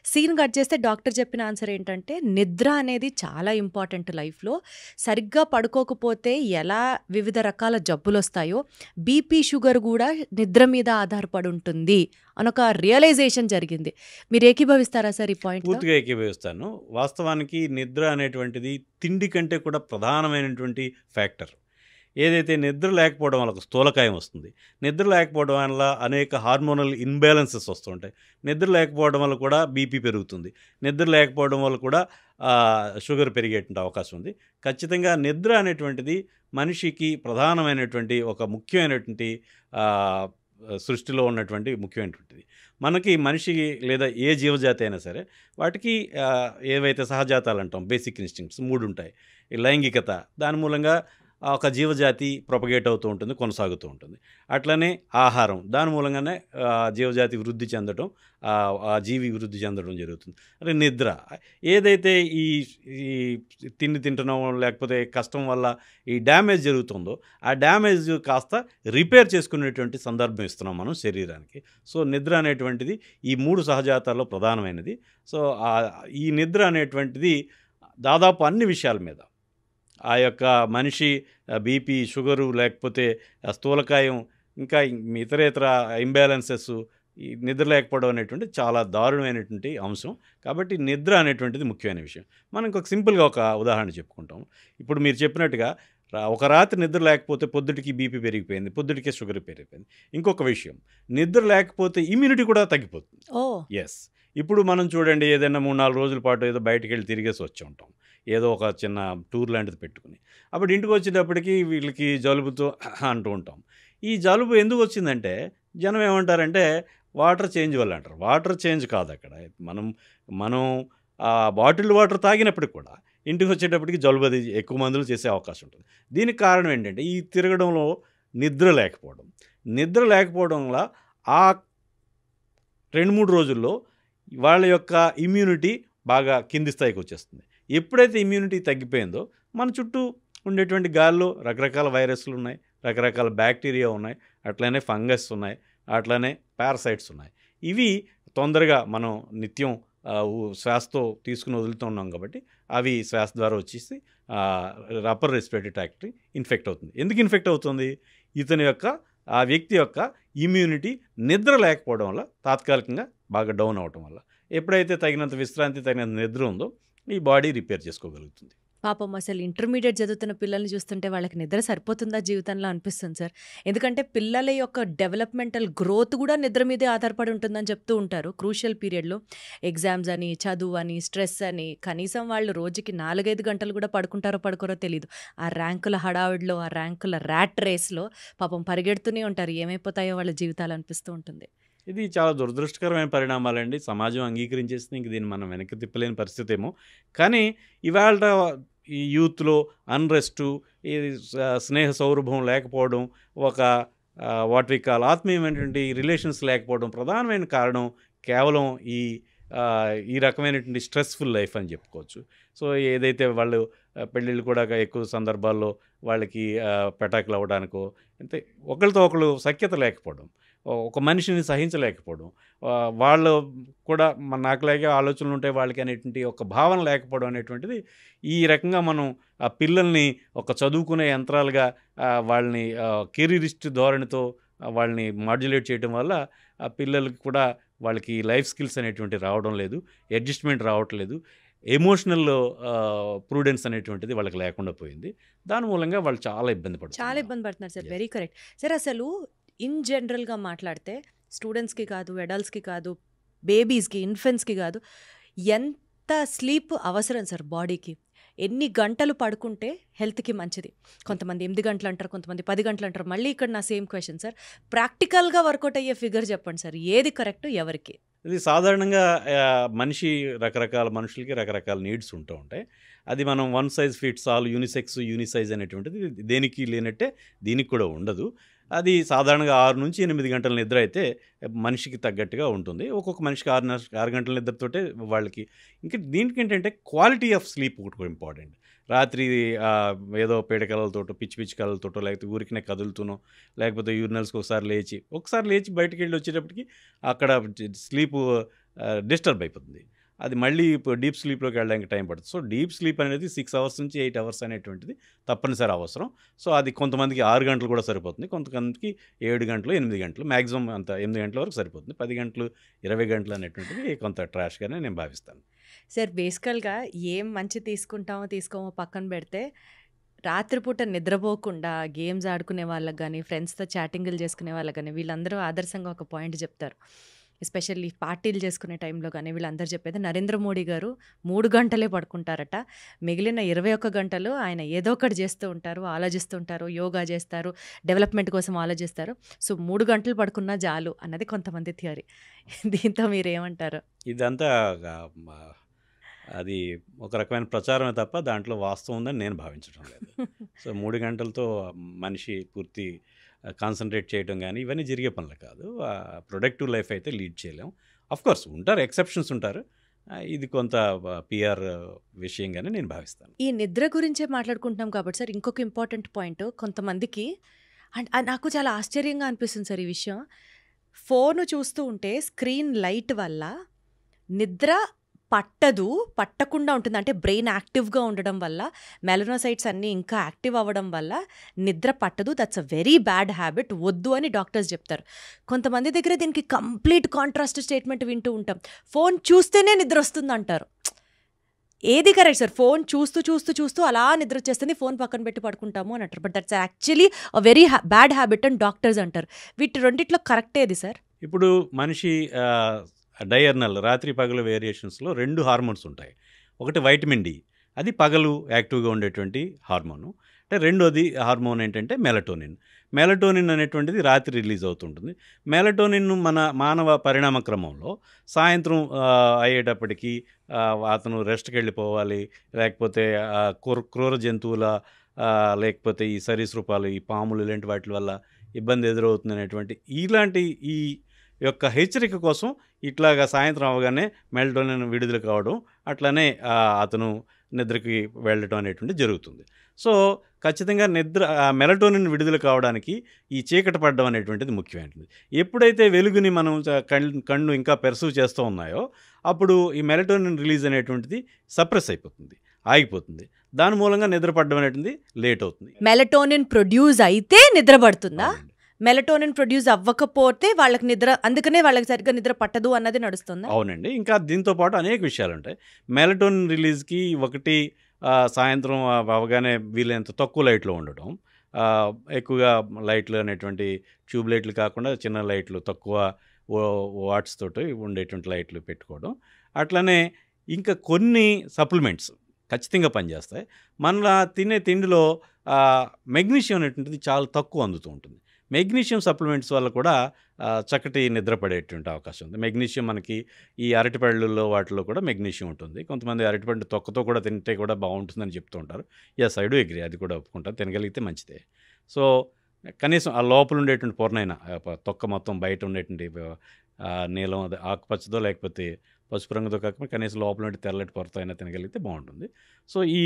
సీన్ కట్ చేస్తే డాక్టర్ చెప్పిన ఆన్సర్ ఏంటంటే నిద్ర అనేది చాలా ఇంపార్టెంట్ లైఫ్లో. సరిగ్గా పడుకోకపోతే ఎలా వివిధ రకాల జబ్బులు వస్తాయో బీపీ షుగర్ కూడా నిద్ర మీద ఆధారపడి ఉంటుంది అనొక రియలైజేషన్ జరిగింది. మీరు ఏకీభవిస్తారా సార్ ఈ పాయింట్? పూర్తిగా ఏకీభవిస్తాను. వాస్తవానికి నిద్ర అనేటువంటిది తిండి కంటే కూడా ప్రధానమైనటువంటి ఫ్యాక్టర్. ఏదైతే నిద్ర లేకపోవడం వల్ల స్థూలకాయం వస్తుంది, నిద్ర లేకపోవడం వల్ల అనేక హార్మోనల్ ఇన్బ్యాలెన్సెస్ వస్తుంటాయి, నిద్ర లేకపోవడం వల్ల కూడా బీపీ పెరుగుతుంది, నిద్ర లేకపోవడం వల్ల కూడా షుగర్ పెరిగేటువంటి అవకాశం ఉంది. ఖచ్చితంగా నిద్ర అనేటువంటిది మనిషికి ప్రధానమైనటువంటి ఒక ముఖ్యమైనటువంటి సృష్టిలో ఉన్నటువంటి ముఖ్యమైనటువంటిది. మనకి మనిషికి లేదా ఏ జీవజాతి అయినా సరే వాటికి ఏవైతే సహజాతాలు అంటాం, బేసిక్ ఇన్స్టింక్ట్స్ 3 ఉంటాయి. ఈ లైంగికత, దాని మూలంగా ఒక జీవజాతి ప్రొపగేట్ అవుతూ ఉంటుంది, కొనసాగుతూ ఉంటుంది. అట్లనే ఆహారం, దాని మూలంగానే జీవజాతి వృద్ధి చెందడం, ఆ జీవి వృద్ధి చెందడం జరుగుతుంది. అంటే నిద్ర, ఏదైతే ఈ తిండి తింటున్నాం లేకపోతే కష్టం వల్ల ఈ డ్యామేజ్ జరుగుతుందో ఆ డ్యామేజ్ కాస్త రిపేర్ చేసుకునేటువంటి సందర్భం ఇస్తున్నాం మనం శరీరానికి. సో నిద్ర అనేటువంటిది ఈ 3 సహజాతాల్లో ప్రధానమైనది. సో ఈ నిద్ర అనేటువంటిది దాదాపు అన్ని విషయాల మీద, ఆ యొక్క మనిషి బీపీ, షుగరు, లేకపోతే స్థూలకాయం, ఇంకా ఇతరేతర ఇంబ్యాలెన్సెస్, ఈ నిద్ర లేకపోవడం అనేటువంటి చాలా దారుణమైనటువంటి అంశం. కాబట్టి నిద్ర అనేటువంటిది ముఖ్యమైన విషయం. మనం ఇంకొక సింపుల్గా ఒక ఉదాహరణ చెప్పుకుంటాం. ఇప్పుడు మీరు చెప్పినట్టుగా ఒక రాత్రి నిద్ర లేకపోతే పొద్దుటికి బీపీ పెరిగిపోయింది, పొద్దుటికే షుగర్ పెరిగిపోయింది. ఇంకొక విషయం, నిద్ర లేకపోతే ఇమ్యూనిటీ కూడా తగ్గిపోతుంది. ఎస్, ఇప్పుడు మనం చూడండి, ఏదైనా 3-4 రోజుల పాటు ఏదో బయటికి వెళ్ళి తిరిగేసి వచ్చి ఉంటాం, ఏదో ఒక చిన్న టూర్ లాంటిది పెట్టుకుని. అప్పుడు ఇంటికి వచ్చేటప్పటికి వీళ్ళకి జలుబుతో అంటూ ఉంటాం. ఈ జలుబు ఎందుకు వచ్చిందంటే జనం ఏమంటారంటే వాటర్ చేంజ్ వల్ల అంటారు. వాటర్ చేంజ్ కాదు అక్కడ. మనం బాటిల్డ్ వాటర్ తాగినప్పటికి కూడా ఇంటికి వచ్చేటప్పటికి జలుబు అది ఎక్కువ మందులు చేసే అవకాశం ఉంటుంది. దీనికి కారణం ఏంటంటే ఈ తిరగడంలో నిద్ర లేకపోవడం వల్ల ఆ 2-3 రోజుల్లో వాళ్ళ యొక్క ఇమ్యూనిటీ బాగా కింది స్థాయికి వచ్చేస్తుంది. ఎప్పుడైతే ఇమ్యూనిటీ తగ్గిపోయిందో మన చుట్టూ ఉండేటువంటి గాల్లో రకరకాల వైరస్లు ఉన్నాయి, రకరకాల బ్యాక్టీరియా ఉన్నాయి, అట్లనే ఫంగస్ ఉన్నాయి, అట్లనే పారాసైట్స్ ఉన్నాయి. ఇవి తొందరగా మనం నిత్యం శ్వాసతో తీసుకుని వదులుతూ ఉన్నాం కాబట్టి అవి శ్వాస ద్వారా వచ్చేసి అప్పర్ రెస్పిరేటరీ ట్రాక్ట్ ఇన్ఫెక్ట్ అవుతుంది. ఎందుకు ఇన్ఫెక్ట్ అవుతుంది? ఇతని యొక్క ఆ వ్యక్తి యొక్క ఇమ్యూనిటీ నిద్ర లేకపోవడం వల్ల తాత్కాలికంగా బాగా డౌన్ అవటం వల్ల ఎప్పుడైతే తగినంత విశ్రాంతి తగినంత నిద్ర ఉందో ఈ బాడీ రిపేర్ చేసుకోగలుగుతుంది. పాపం అసలు ఇంటర్మీడియట్ చదువుతున్న పిల్లల్ని చూస్తుంటే వాళ్ళకి నిద్ర సరిపోతుందా జీవితంలో అనిపిస్తుంది సార్. ఎందుకంటే పిల్లల యొక్క డెవలప్మెంటల్ గ్రోత్ కూడా నిద్ర మీదే ఆధారపడి ఉంటుందని చెప్తూ ఉంటారు. క్రూషియల్ పీరియడ్లో ఎగ్జామ్స్ అని, చదువు అని, స్ట్రెస్ అని, కనీసం వాళ్ళు రోజుకి 4-5 గంటలు కూడా పడుకుంటారో పడుకోరో తెలియదు. ఆ ర్యాంకుల హడావిడిలో, ఆ ర్యాంకుల ర్యాట్ రేస్లో పాపం పరిగెడుతూనే ఉంటారు. ఏమైపోతాయో వాళ్ళ జీవితాలు అనిపిస్తూ ఉంటుంది. ఇది చాలా దురదృష్టకరమైన పరిణామాలండి. సమాజం అంగీకరించేస్తే ఇంక దీన్ని మనం వెనక్కి తిప్పలేని పరిస్థితి ఏమో. కానీ ఇవాళ ఈ యూత్లో అన్రెస్టు, ఈ స్నేహ సౌరభం లేకపోవడం, ఒక వాట్ వి కాల్ ఆత్మీయమైనటువంటి రిలేషన్స్ లేకపోవడం ప్రధానమైన కారణం కేవలం ఈ రకమైనటువంటి స్ట్రెస్ఫుల్ లైఫ్ అని చెప్పుకోవచ్చు. సో ఏదైతే వాళ్ళు పెళ్ళిళ్ళు కూడా ఎక్కువ సందర్భాల్లో వాళ్ళకి పెటాకులు అవ్వడానికో, అంటే ఒకరితో ఒకళ్ళు సఖ్యత లేకపోవడం, ఒక మనిషిని సహించలేకపోవడం, వాళ్ళు కూడా నాకులాగే ఆలోచనలు ఉంటాయి వాళ్ళకి అనేటువంటి ఒక భావన లేకపోవడం అనేటువంటిది ఈ రకంగా మనం ఆ పిల్లల్ని ఒక చదువుకునే యంత్రాలుగా వాళ్ళని కెరీరిస్ట్ ధోరణితో వాళ్ళని మాడ్యులేట్ చేయడం వల్ల ఆ పిల్లలకి కూడా వాళ్ళకి లైఫ్ స్కిల్స్ అనేటువంటి రావడం లేదు, అడ్జస్ట్మెంట్ రావట్లేదు, ఎమోషనల్ ప్రూడెన్స్ అనేటువంటిది వాళ్ళకి లేకుండా పోయింది. దాని మూలంగా వాళ్ళు చాలా ఇబ్బంది పడుతున్నారు సార్. Very correct sir. అసలు ఇన్ జనరల్గా మాట్లాడితే స్టూడెంట్స్కి కాదు, అడల్ట్స్కి కాదు, బేబీస్కి, ఇన్ఫెంట్స్కి కాదు, ఎంత స్లీప్ అవసరం సార్ బాడీకి? ఎన్ని గంటలు పడుకుంటే హెల్త్కి మంచిది? కొంతమంది 8 గంటలు అంటారు, కొంతమంది 10 గంటలు అంటారు. మళ్ళీ ఇక్కడ నా సేమ్ క్వశ్చన్ సార్, ప్రాక్టికల్గా వర్కౌట్ అయ్యే ఫిగర్ చెప్పండి సార్, ఏది కరెక్ట్ ఎవరికి? ఇది సాధారణంగా రకరకాల మనుషులకి రకరకాల నీడ్స్ ఉంటూ ఉంటాయి. అది మనం వన్ సైజ్ ఫిట్స్ ఆల్, యూనిసైజ్ అనేటువంటిది దేనికి లేనట్టే దీనికి కూడా ఉండదు. అది సాధారణంగా 6 నుంచి 8 గంటల నిద్ర అయితే మనిషికి తగ్గట్టుగా ఉంటుంది. ఒక్కొక్క మనిషికి 6 గంటల నిద్రతోటే వాళ్ళకి. ఇంకా దీనికి ఏంటంటే క్వాలిటీ ఆఫ్ స్లీప్ ఒకటి ఇంపార్టెంట్. రాత్రి ఏదో పీడకలతోటో, పిచ్చి కలలతోటో, లేకపోతే ఊరికినే కదులుతూనో, లేకపోతే యూరినల్స్కి ఒకసారి లేచి బయటికి వెళ్ళి వచ్చేటప్పటికి అక్కడ స్లీపు డిస్టర్బ్ అయిపోతుంది. అది మళ్ళీ డీప్ స్లీప్లోకి వెళ్ళడానికి టైం పడుతుంది. సో డీప్ స్లీప్ అనేది 6 అవర్స్ నుంచి 8 అవర్స్ అనేటువంటిది తప్పనిసరి అవసరం. సో అది కొంతమందికి 6 గంటలు కూడా సరిపోతుంది, కొంతమందికి 7 గంటలు, 8 గంటలు, మ్యాక్సిమం అంత 8 గంటల వరకు సరిపోతుంది. 10 గంటలు, 20 గంటలు అనేటువంటిది కొంత ట్రాష్గానే నేను భావిస్తాను. సార్ బేసికల్గా ఏం మంచి తీసుకోమో పక్కన పెడితే, రాత్రిపూట నిద్రపోకుండా గేమ్స్ ఆడుకునే వాళ్ళకి కానీ, ఫ్రెండ్స్తో చాటింగ్లు చేసుకునే వాళ్ళకి కానీ, వీళ్ళందరూ ఆదర్శంగా ఒక పాయింట్ చెప్తారు. ఎస్పెషల్లీ పార్టీలు చేసుకునే టైంలో కానీ వీళ్ళందరూ చెప్పేది, నరేంద్ర మోడీ గారు 3 గంటలే పడుకుంటారట, మిగిలిన 21 గంటలు ఆయన ఏదో ఒకటి చేస్తూ ఉంటారు, ఆలోచిస్తూ ఉంటారు, యోగా చేస్తారు, డెవలప్మెంట్ కోసం ఆలోచిస్తారు. సో 3 గంటలు పడుకున్నా చాలు అన్నది కొంతమంది థియరీ. దీంతో మీరేమంటారు? ఇదంతా అది ఒక రకమైన ప్రచారమే తప్ప దాంట్లో వాస్తవం ఉందని నేను భావించడం లేదు. సో 3 గంటలతో మనిషి పూర్తి కాన్సన్ట్రేట్ చేయడం కానీ ఇవన్నీ జరిగే పనులు కాదు. ప్రొడక్టివ్ లైఫ్ అయితే లీడ్ చేయలేం. అఫ్కోర్స్ ఉంటారు, ఎక్సెప్షన్స్ ఉంటారు. ఇది కొంత పిఆర్ విషయంగానే నేను భావిస్తాను. ఈ నిద్ర గురించే మాట్లాడుకుంటున్నాం కాబట్టి సార్, ఇంకొక ఇంపార్టెంట్ పాయింట్, కొంతమందికి నాకు చాలా ఆశ్చర్యంగా అనిపిస్తుంది సార్ ఈ విషయం. ఫోను చూస్తూ ఉంటే స్క్రీన్ లైట్ వల్ల నిద్ర పట్టకుండా ఉంటుంది. అంటే బ్రెయిన్ యాక్టివ్గా ఉండడం వల్ల, మెలనోసైట్స్ అన్నీ ఇంకా యాక్టివ్ అవ్వడం వల్ల నిద్ర పట్టదు. That's a very bad habit, వద్దు అని డాక్టర్స్ చెప్తారు. కొంతమంది దగ్గర దీనికి కంప్లీట్ కాంట్రాస్ట్ స్టేట్మెంట్ వింటూ ఉంటాం, ఫోన్ చూస్తేనే నిద్ర వస్తుంది అంటారు. ఏది కరెక్ట్ సార్? ఫోన్ చూస్తూ అలా నిద్ర వచ్చేస్తుంది, ఫోన్ పక్కన పెట్టి పడుకుంటాము అని అంటారు. But that's actually a very bad habit అని డాక్టర్స్ అంటారు. వీటి రెండిట్లో కరెక్ట్ ఏది సార్? ఇప్పుడు మనిషి డయర్నల్, రాత్రి పగలు వేరియేషన్స్లో 2 హార్మోన్స్ ఉంటాయి. ఒకటి వైటమిన్ డి, అది పగలు యాక్టివ్గా ఉండేటువంటి హార్మోను. అంటే రెండోది హార్మోన్ ఏంటంటే మెలటోనిన్ అనేటువంటిది రాత్రి రిలీజ్ అవుతుంటుంది. మెలటోనిన్ మన మానవ పరిణామ క్రమంలో సాయంత్రం అయ్యేటప్పటికీ అతను రెస్ట్కి వెళ్ళిపోవాలి, లేకపోతే క్రూర జంతువుల లేకపోతే ఈ సరీసృపాలు, ఈ పాములు ఇలాంటి వాటి వల్ల ఇబ్బంది ఎదురవుతుంది అనేటువంటి ఇలాంటి ఈ యొక్క హెచ్చరిక కోసం ఇట్లాగా సాయంత్రం అవగానే మెలటోనిన్ విడుదల కావడం, అట్లానే అతను నిద్రకి వెళ్ళటం అనేటువంటి జరుగుతుంది. సో ఖచ్చితంగా మెలటోనిన్ విడుదల కావడానికి ఈ చీకటి పడడం అనేటువంటిది ముఖ్యమైనది. ఎప్పుడైతే వెలుగుని మనం కన్ను ఇంకా పెర్సీవ్ చేస్తూ ఉన్నాయో అప్పుడు ఈ మెలటోనిన్ రిలీజ్ అనేటువంటిది సప్రెస్ అయిపోతుంది, ఆగిపోతుంది. దాని మూలంగా నిద్ర పడడం అనేటువంటిది లేట్ అవుతుంది. మెలటోనిన్ ప్రొడ్యూస్ అయితే నిద్ర పడుతుందా? మెలటోనిన్ ప్రొడ్యూస్ అవ్వకపోతే వాళ్ళకి నిద్ర, అందుకనే వాళ్ళకి సరిగ్గా నిద్ర పట్టదు అన్నది నడుస్తుందా? అవునండి. ఇంకా దీంతో పాటు అనేక విషయాలుంటాయి. మెలటోనిన్ రిలీజ్‌కి ఒకటి సాయంత్రం అవ్వగానే వీలైనంత తక్కువ లైట్‌లో ఉండటం. ఎక్కువగా లైట్లు అనేటువంటి ట్యూబ్ లైట్లు కాకుండా చిన్న లైట్లు తక్కువ వాట్స్ తోటి ఉండేటువంటి లైట్లు పెట్టుకోవడం. అట్లనే ఇంకా కొన్ని సప్లిమెంట్స్ ఖచ్చితంగా పనిచేస్తాయి. మన తినే తిండిలో మెగ్నీషియం అనేటువంటిది చాలా తక్కువ అందుతూ ఉంటుంది. మెగ్నీషియం సప్లిమెంట్స్ వల్ల కూడా చక్కటి నిద్ర పడేటువంటి అవకాశం ఉంది. మెగ్నీషియం మనకి ఈ అరటిపళ్ళల్లో వాటిలో కూడా మెగ్నీషియం ఉంటుంది. కొంతమంది అరటిపండు తొక్కతో కూడా తింటే కూడా బాగుంటుందని చెప్తూ ఉంటారు. ఎస్, ఐ డూ అగ్రీ, అది కూడా ఒప్పుకుంటాను. తినగలిగితే మంచిదే. సో కనీసం ఆ లోపల ఉండేటువంటి పొరనైనా తొక్క మొత్తం బయట ఉండేటువంటి నీలం అది ఆకుపచ్చదో లేకపోతే పసుపు రంగుతో కాకుండా కనీసం లోపల ఉండే తెల్లటి పొరతో అయినా తినగలిగితే బాగుంటుంది. సో ఈ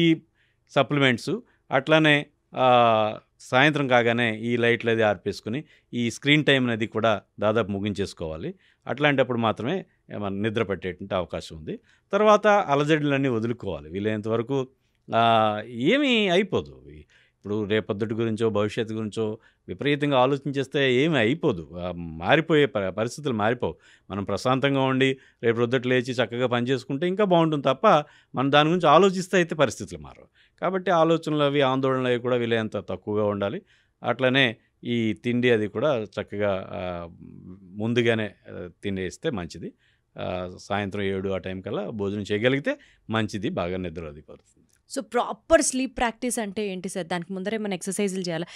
సప్లిమెంట్స్ అట్లానే సాయంత్రం కాగానే ఈ లైట్లు అది ఆర్పేసుకుని ఈ స్క్రీన్ టైం అనేది కూడా దాదాపు ముగించేసుకోవాలి. అట్లాంటప్పుడు మాత్రమే మన నిద్ర పట్టేటువంటి అవకాశం ఉంది. తర్వాత అలజడులన్నీ వదులుకోవాలి. వీలైనంత వరకు ఏమీ అయిపోదు. ఇప్పుడు రేపొద్దుటి గురించో భవిష్యత్తు గురించో విపరీతంగా ఆలోచించేస్తే ఏమీ అయిపోదు. మారిపోయే పరిస్థితులు మారిపోవు. మనం ప్రశాంతంగా ఉండి రేపు రొద్దుట లేచి చక్కగా పనిచేసుకుంటే ఇంకా బాగుంటుంది తప్ప మనం దాని గురించి ఆలోచిస్తే అయితే పరిస్థితులు మారవు. కాబట్టి ఆలోచనలు అవి ఆందోళనలు అవి కూడా వీలైనంత తక్కువగా ఉండాలి. అట్లనే ఈ తిండి అది కూడా చక్కగా ముందుగానే తినేస్తే మంచిది. సాయంత్రం 7 ఆ టైం కల్లా భోజనం చేయగలిగితే మంచిది. బాగా నిద్ర అది పడుతుంది. సో ప్రాపర్ స్లీప్ ప్రాక్టీస్ అంటే ఏంటి సార్? దానికి ముందరే మనం ఎక్సర్సైజులు చేయాలి.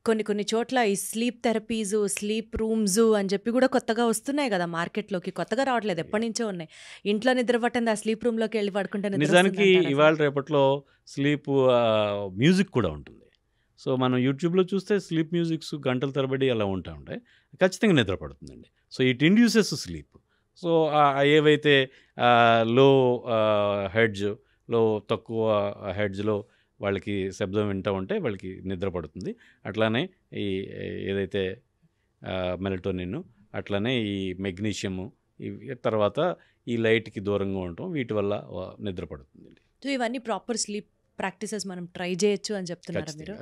కొన్ని చోట్ల ఈ స్లీప్ థెరపీస్, స్లీప్ రూమ్స్ అని చెప్పి కూడా కొత్తగా వస్తున్నాయి కదా మార్కెట్లోకి. కొత్తగా రావట్లేదు, ఎప్పటి నుంచో ఉన్నాయి. ఇంట్లో నిద్ర పట్టింది, ఆ స్లీప్ రూమ్లోకి వెళ్ళి పడుకుంటే నిజానికి ఇవాళ రేపట్లో స్లీప్ మ్యూజిక్ కూడా ఉంటుంది. సో మనం యూట్యూబ్లో చూస్తే స్లీప్ మ్యూజిక్స్ గంటల తరబడి అలా ఉంటాయి. ఖచ్చితంగా నిద్ర పడుతుందండి. So it induces sleep. So ఏవైతే లో హెడ్జ్లో తక్కువ హెడ్జ్లో వాళ్ళకి శబ్దం వింటూ ఉంటే వాళ్ళకి నిద్ర పడుతుంది. అట్లానే ఈ ఏదైతే మెలటోనిన్, అట్లనే ఈ మెగ్నీషియము, తర్వాత ఈ లైట్కి దూరంగా ఉండటం, వీటి వల్ల నిద్ర పడుతుందండి. సో ఇవన్నీ ప్రాపర్ స్లీప్ ప్రాక్టీసెస్ మనం ట్రై చేయొచ్చు అని చెప్తున్నారు మీరు.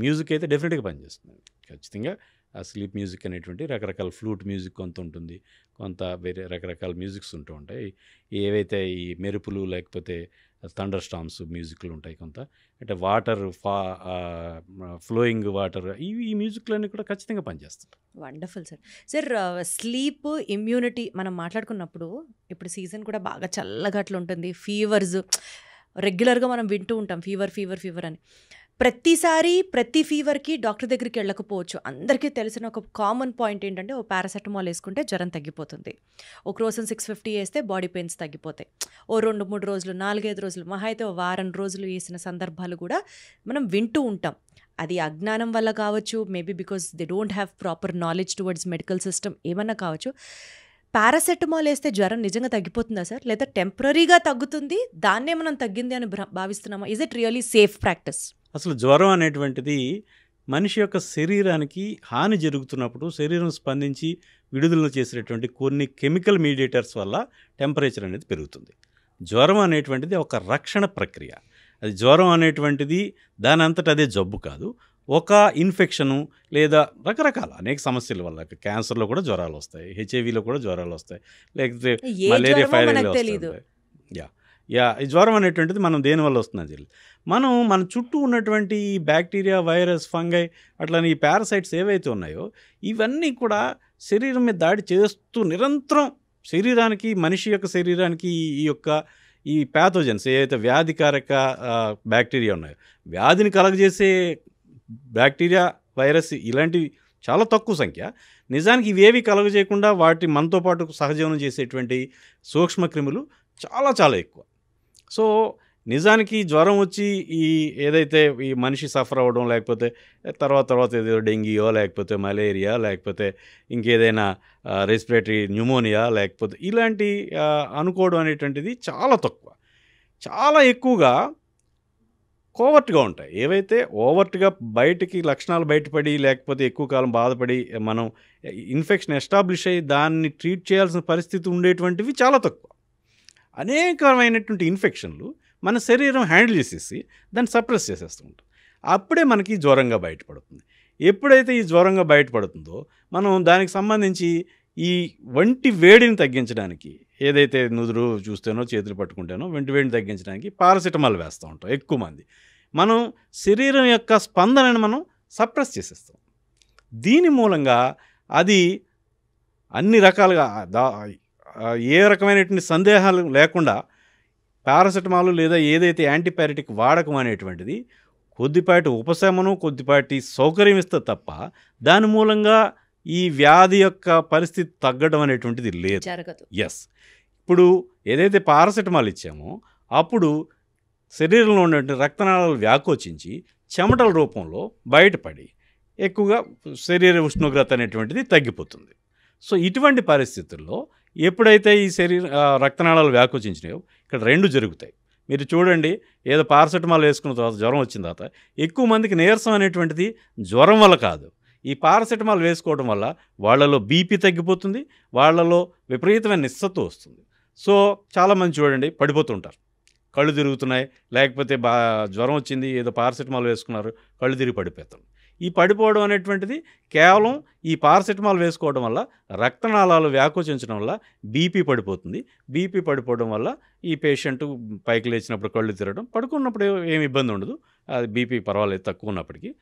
మ్యూజిక్ అయితే డెఫినెట్గా పనిచేస్తుంది. ఖచ్చితంగా ఆ స్లీప్ మ్యూజిక్ అనేటువంటి రకరకాల ఫ్లూట్ మ్యూజిక్ కొంత ఉంటుంది, కొంత వేరే రకరకాల మ్యూజిక్స్ ఉంటూ ఉంటాయి. ఏవైతే ఈ మెరుపులు లేకపోతే థండర్ స్టామ్స్ మ్యూజిక్లు ఉంటాయి, కొంత అంటే వాటర్ ఫ్లోయింగ్ వాటర్, ఈ మ్యూజిక్లన్నీ కూడా ఖచ్చితంగా పనిచేస్తాయి. Wonderful sir. Sir sleep immunity మనం మాట్లాడుకున్నప్పుడు ఇప్పుడు సీజన్ కూడా బాగా చల్లగా అట్లా ఉంటుంది. ఫీవర్స్ రెగ్యులర్గా మనం వింటూ ఉంటాం, ఫీవర్ అని. ప్రతిసారి ప్రతి ఫీవర్కి డాక్టర్ దగ్గరికి వెళ్ళకపోవచ్చు. అందరికీ తెలిసిన ఒక కామన్ పాయింట్ ఏంటంటే ఓ పారాసెటమాల్ వేసుకుంటే జ్వరం తగ్గిపోతుంది, ఓ క్రోసిన్ 650 వేస్తే బాడీ పెయిన్స్ తగ్గిపోతాయి. ఓ 2-3 రోజులు, 4-5 రోజులు, మహా అయితే ఓ వారం రోజులు వేసిన సందర్భాలు కూడా మనం వింటూ ఉంటాం. అది అజ్ఞానం వల్ల కావచ్చు, maybe because they don't have proper knowledge towards medical system, ఏమన్నా కావచ్చు. పారాసెటమాల్ వేస్తే జ్వరం నిజంగా తగ్గిపోతుందా సార్, లేదా టెంపరీగా తగ్గుతుంది, దాన్నే మనం తగ్గింది అని భావిస్తున్నామా? Is it really safe practice? అసలు జ్వరం అనేటువంటిది మనిషి యొక్క శరీరానికి హాని జరుగుతున్నప్పుడు శరీరం స్పందించి విడుదల చేసేటటువంటి కొన్ని కెమికల్ మీడియేటర్స్ వల్ల టెంపరేచర్ అనేది పెరుగుతుంది. జ్వరం అనేటువంటిది ఒక రక్షణ ప్రక్రియ. అది జ్వరం అనేటువంటిది దాని అంతటా అదే జబ్బు కాదు. ఒక ఇన్ఫెక్షను లేదా రకరకాల అనేక సమస్యల వల్ల, క్యాన్సర్లో కూడా జ్వరాలు వస్తాయి, హెచ్ఐవిలో కూడా జ్వరాలు వస్తాయి, లేకపోతే మలేరియా ఫైరల్ వస్తాయి. ఈ జ్వరం అనేటువంటిది మనం దేనివల్ల వస్తుందని తెలియదు. మన చుట్టూ ఉన్నటువంటి ఈ బ్యాక్టీరియా, వైరస్, ఫంగై, అట్లనే ఈ పారాసైట్స్ ఏవైతే ఉన్నాయో ఇవన్నీ కూడా శరీరం మీద దాడి చేస్తూ నిరంతరం శరీరానికి, మనిషి యొక్క శరీరానికి ఈ ప్యాథోజన్స్ ఏవైతే వ్యాధికారక బ్యాక్టీరియా ఉన్నాయో, వ్యాధిని కలగజేసే బ్యాక్టీరియా, వైరస్ ఇలాంటివి చాలా తక్కువ సంఖ్య. నిజానికి ఇవేవి కలగజేయకుండా వాటి మనతో పాటు సహజీవనం చేసేటువంటి సూక్ష్మక్రిములు చాలా చాలా ఎక్కువ. సో నిజానికి జ్వరం వచ్చి ఏదైతే ఈ మనిషి సఫర్ అవ్వడం, లేకపోతే తర్వాత ఏదో డెంగ్యూయో లేకపోతే మలేరియా లేకపోతే ఇంకేదైనా రెస్పిరేటరీ న్యూమోనియా లేకపోతే ఇలాంటి అనుకోవడం అనేటువంటిది చాలా తక్కువ. చాలా ఎక్కువగా కోవర్ట్గా ఉంటాయి. ఏవైతే ఓవర్ట్గా బయటికి లక్షణాలు బయటపడి లేకపోతే ఎక్కువ కాలం బాధపడి మనం ఇన్ఫెక్షన్ ఎస్టాబ్లిష్ అయ్యి దాన్ని ట్రీట్ చేయాల్సిన పరిస్థితి ఉండేటువంటివి చాలా తక్కువ. అనేకమైనటువంటి ఇన్ఫెక్షన్లు మన శరీరం హ్యాండిల్ చేసేసి దాన్ని సప్రెస్ చేసేస్తూ ఉంటుంది. అప్పుడే మనకి జ్వరంగా బయటపడుతుంది. ఎప్పుడైతే ఈ జ్వరంగా బయటపడుతుందో మనం దానికి సంబంధించి ఈ వంటి వేడిని తగ్గించడానికి ఏదైతే నుదురు చూస్తేనో చేతులు పట్టుకుంటేనో వంటి వేడిని తగ్గించడానికి పారాసిటమాల్ వేస్తూ ఉంటాం ఎక్కువ మంది. మనం శరీరం యొక్క స్పందనని మనం సప్రెస్ చేసేస్తాం. దీని మూలంగా అది అన్ని రకాలుగా ఏ రకమైనటువంటి సందేహాలు లేకుండా పారాసిటమాల్ లేదా ఏదైతే యాంటీపైరెటిక్ వాడకం అనేటువంటిది కొద్దిపాటి ఉపశమనం కొద్దిపాటి సౌకర్యం ఇస్తే తప్ప దాని మూలంగా ఈ వ్యాధి యొక్క పరిస్థితి తగ్గడం అనేటువంటిది లేదు. ఎస్, ఇప్పుడు ఏదైతే పారాసిటమాల్ ఇచ్చామో అప్పుడు శరీరంలో ఉన్నటువంటి రక్తనాళాలు వ్యాకోచించి చెమటల రూపంలో బయటపడి ఎక్కువగా శరీర ఉష్ణోగ్రత అనేటువంటిది తగ్గిపోతుంది. సో ఇటువంటి పరిస్థితుల్లో ఎప్పుడైతే ఈ రక్తనాళాలు వ్యాకోచించినాయో ఇక్కడ రెండు జరుగుతాయి. మీరు చూడండి, ఏదో పారాసిటమాల్ వేసుకున్న తర్వాత జ్వరం వచ్చిన తర్వాత ఎక్కువ మందికి నీరసం అనేటువంటిది జ్వరం వల్ల కాదు, ఈ పారాసిటమాల్ వేసుకోవడం వల్ల వాళ్ళలో బీపీ తగ్గిపోతుంది, వాళ్ళలో విపరీతమైన నిస్సత్తు వస్తుంది. సో చాలామంది చూడండి పడిపోతుంటారు, కళ్ళు తిరుగుతున్నాయి, లేకపోతే జ్వరం వచ్చింది ఏదో పారాసిటమాల్ వేసుకున్నారు కళ్ళు తిరిగి పడిపోతాం. ఈ పడిపోవడం అనేటువంటిది కేవలం ఈ పారాసిటమాల్ వేసుకోవడం వల్ల రక్తనాళాలు వ్యాకోచించడం వల్ల బీపీ పడిపోతుంది. బీపీ పడిపోవడం వల్ల ఈ పేషెంట్ పైకి లేచినప్పుడు కళ్ళు తిరగడం, పడుకున్నప్పుడు ఏమి ఇబ్బంది ఉండదు, అది బీపీ పర్వాలేదు తక్కువ ఉన్నప్పటికీ.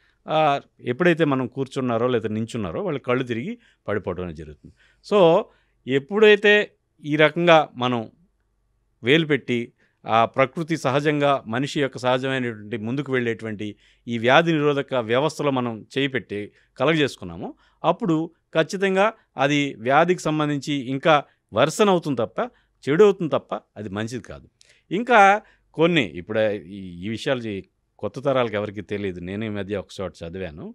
ఎప్పుడైతే మనం కూర్చున్నారో లేదా నించున్నారో వాళ్ళు కళ్ళు తిరిగి పడిపోవడం జరుగుతుంది. సో ఎప్పుడైతే ఈ రకంగా మనం వేలు పెట్టి ఆ ప్రకృతి సహజంగా మనిషి యొక్క సహజమైనటువంటి ముందుకు వెళ్ళేటువంటి ఈ వ్యాధి నిరోధక వ్యవస్థలో మనం చేయి పెట్టి కలగజేసుకున్నామో అప్పుడు ఖచ్చితంగా అది వ్యాధికి సంబంధించి ఇంకా వర్సన్ అవుతుంది తప్ప చెడు అవుతుంది తప్ప అది మంచిది కాదు. ఇంకా కొన్ని ఇప్పుడు ఈ విషయాలు కొత్త తరాలకు ఎవరికి తెలియదు. నేను ఈ మధ్య ఒక చోట చదివాను,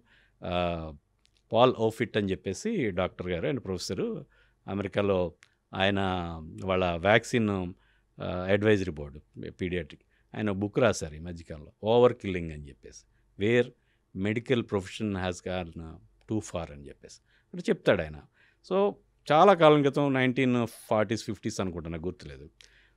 పాల్ ఓఫిట్ అని చెప్పేసి డాక్టర్ గారు, ఆయన ప్రొఫెసరు అమెరికాలో, ఆయన వాళ్ళ వ్యాక్సిన్ అడ్వైజరీ బోర్డు పీడియాట్రిక్, ఆయన బుక్ రాశారు ఈ మధ్యకాలంలో, ఓవర్ కిల్లింగ్ అని చెప్పేసి, where medical profession has gone too far అని చెప్పేసి అంటే చెప్తాడు ఆయన. సో చాలా కాలం క్రితం 1940s 50s అనుకుంటా, నాకు గుర్తులేదు,